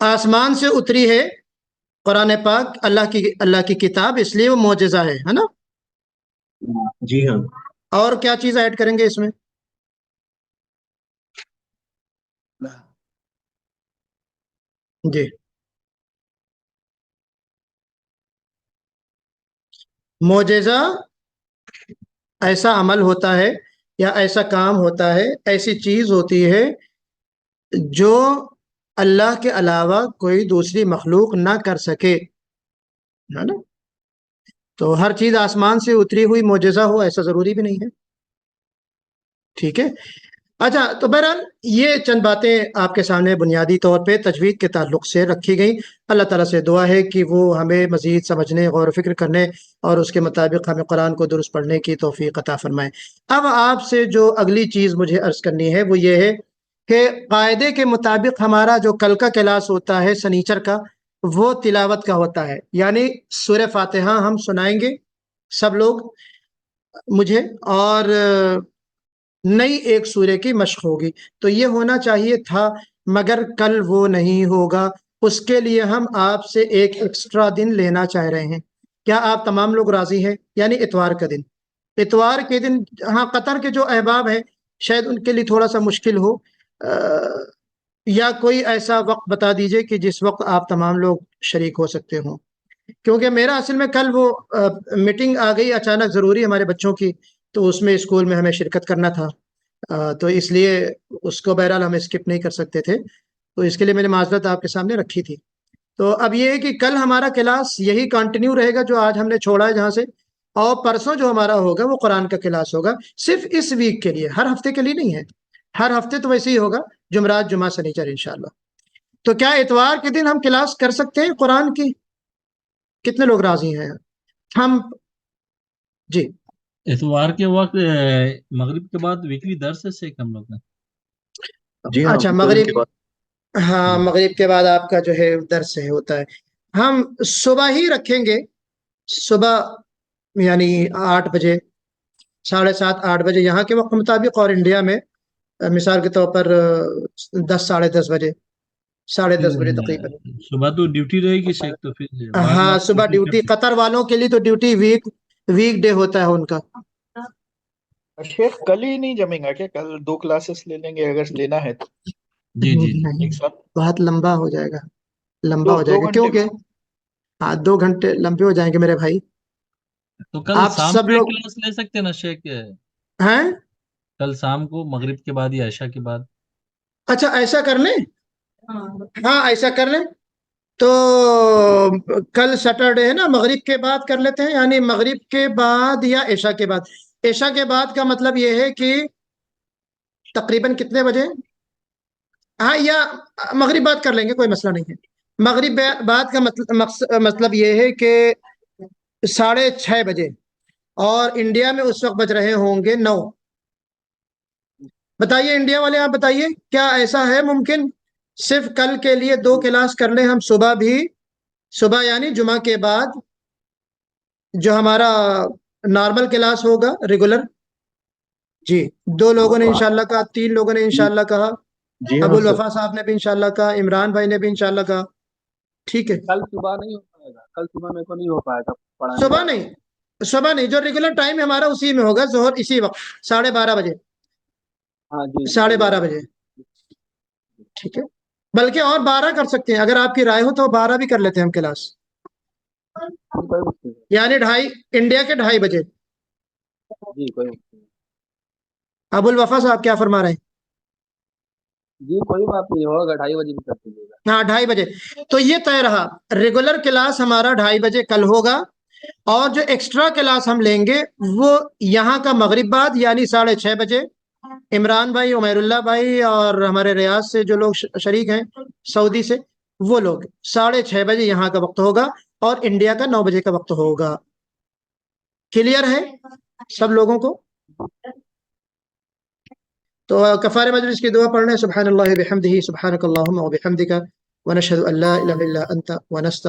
آسمان سے اتری ہے قرآن پاک، اللہ کی کتاب، اس لیے وہ معجزہ ہے نا؟ جی ہاں. اور کیا چیز ایڈ کریں گے اس میں؟ جی معجزہ ایسا عمل ہوتا ہے یا ایسا کام ہوتا ہے، ایسی چیز ہوتی ہے جو اللہ کے علاوہ کوئی دوسری مخلوق نہ کر سکے، ہے نا؟ تو ہر چیز آسمان سے اتری ہوئی معجزہ ہو ایسا ضروری بھی نہیں ہے. ٹھیک ہے. اچھا، تو بہرحال یہ چند باتیں آپ کے سامنے بنیادی طور پہ تجوید کے تعلق سے رکھی گئیں. اللہ تعالیٰ سے دعا ہے کہ وہ ہمیں مزید سمجھنے، غور و فکر کرنے اور اس کے مطابق ہمیں قرآن کو درست پڑھنے کی توفیق عطا فرمائے. اب آپ سے جو اگلی چیز مجھے عرض کرنی ہے وہ یہ ہے کہ قاعدے کے مطابق ہمارا جو کل کا کلاس ہوتا ہے سنیچر کا، وہ تلاوت کا ہوتا ہے. یعنی سورہ فاتحہ ہم سنائیں گے سب لوگ مجھے، اور نئی ایک سورہ کی مشق ہوگی. تو یہ ہونا چاہیے تھا مگر کل وہ نہیں ہوگا. اس کے لیے ہم آپ سے ایک ایکسٹرا دن لینا چاہ رہے ہیں. کیا آپ تمام لوگ راضی ہیں؟ یعنی اتوار کا دن. اتوار کے دن، ہاں قطر کے جو احباب ہیں شاید ان کے لیے تھوڑا سا مشکل ہو، یا کوئی ایسا وقت بتا دیجئے کہ جس وقت آپ تمام لوگ شریک ہو سکتے ہوں. کیونکہ میرا اصل میں کل وہ میٹنگ آ گئی اچانک ضروری ہمارے بچوں کی، تو اس میں اسکول میں ہمیں شرکت کرنا تھا، تو اس لیے اس کو بہرحال ہم اسکپ نہیں کر سکتے تھے. تو اس کے لیے میں نے معذرت آپ کے سامنے رکھی تھی. تو اب یہ ہے کہ کل ہمارا کلاس یہی کنٹینیو رہے گا جو آج ہم نے چھوڑا ہے جہاں سے، اور پرسوں جو ہمارا ہوگا وہ قرآن کا کلاس ہوگا، صرف اس ویک کے لیے، ہر ہفتے کے لیے نہیں ہے. ہر ہفتے تو ویسے ہی ہوگا، جمعرات جمعہ سنیچر انشاءاللہ. تو کیا اتوار کے دن ہم کلاس کر سکتے ہیں قرآن کی؟ کتنے لوگ راضی ہیں؟ ہم جی اتوار کے وقت مغرب کے بعد ویکلی درس ہے سے ہم لوگ کا. جی ہاں، اچھا، فجر مغرب، کے بعد. ہاں مغرب کے بعد آپ کا جو ہے درس ہے ہوتا ہے. ہم صبح ہی رکھیں گے، صبح یعنی 8 بجے، 7:30 8 بجے یہاں کے وقت مطابق، اور انڈیا میں مثال کے طور پر 10 10:30 بجے، 10:30 بجے تقریباً. صبح تو ڈیوٹی رہے گی شیخ، تو پھر بعد میں ہاں آپ صبح ڈیوٹی، قطر والوں کے لیے تو ڈیوٹی ویک ڈے ہوتا ہے ان کا. شیخ کل ہی نہیں جمیں گا کیا؟ کل 2 کلاسز لے لیں گے اگر لینا ہے تو جی جی جی نہیں، ایک ساتھ. بہت لمبا ہو جائے گا، لمبا ہو جائے دو گا، گھنٹے کیونکہ ہاں 2 گھنٹے لمبے ہو جائیں گے میرے بھائی. تو کل آپ شام سب کو ایک لوگ کلاس لے سکتے ہیں نا شیخ؟ ہیں. کل شام کو مغرب کے بعد یا عشاء کے بعد. اچھا ایسا کر لیں، ہاں ایسا کر لیں. تو کل سیٹرڈے ہے نا، مغرب کے بعد کر لیتے ہیں، یعنی مغرب کے بعد یا عشاء کے بعد. عشاء کے بعد کا مطلب یہ ہے کہ تقریباً کتنے بجے؟ ہاں یا مغرب بعد کر لیں گے، کوئی مسئلہ نہیں ہے. مغرب بعد کا مطلب یہ ہے کہ 6:30 بجے، اور انڈیا میں اس وقت بج رہے ہوں گے 9. بتائیے انڈیا والے، آپ بتائیے کیا ایسا ہے ممکن؟ صرف کل کے لیے 2 کلاس کر لیں ہم، صبح بھی، صبح یعنی جمعہ کے بعد جو ہمارا نارمل کلاس ہوگا ریگولر. جی 2 لوگوں نے انشاءاللہ کہا، 3 لوگوں نے انشاءاللہ کہا، جی ابو ہاں سر. الوفا صاحب نے بھی انشاءاللہ کہا، عمران بھائی نے بھی انشاءاللہ کہا. ٹھیک ہے، کل صبح نہیں ہو پائے گا، کل صبح میرے کو نہیں ہو پائے گا پڑھانے صبح والا. نہیں، صبح نہیں، جو ریگولر ٹائم ہمارا اسی میں ہوگا، ظہر اسی وقت 12:30 بجے، ہاں جی جی 12:30 بجے. ٹھیک ہے، بلکہ اور 12 کر سکتے ہیں اگر آپ کی رائے ہو، تو 12 بھی کر لیتے ہیں ہم کلاس، کوئی مشکل نہیں. یعنی 2:30 انڈیا کے 2:30 بجے. جی کوئی مشکل نہیں. ابو الوفا صاحب کیا فرما رہے ہیں؟ جی کوئی بات نہیں، ہوگا 2:30 بجے بھی کر دیجیے گا. ہاں 2:30 بجے. تو یہ طے رہا، ریگولر کلاس ہمارا 2:30 بجے کل ہوگا، اور جو ایکسٹرا کلاس ہم لیں گے وہ یہاں کا مغرب بعد یعنی 6:30 بجے. عمران بھائی، عمیر اللہ بھائی اور ہمارے ریاض سے جو لوگ شریک ہیں سعودی سے، وہ لوگ 6:30 بجے یہاں کا وقت ہوگا، اور انڈیا کا 9 بجے کا وقت ہوگا. کلیئر ہے سب لوگوں کو؟ تو کفارہ مجلس کی دعا پڑھ لیں. سبحان اللہ بحمدہ، سبحانک اللہم و بحمدک، ونشہد ان لا الہ الا انت، ونستغفرک.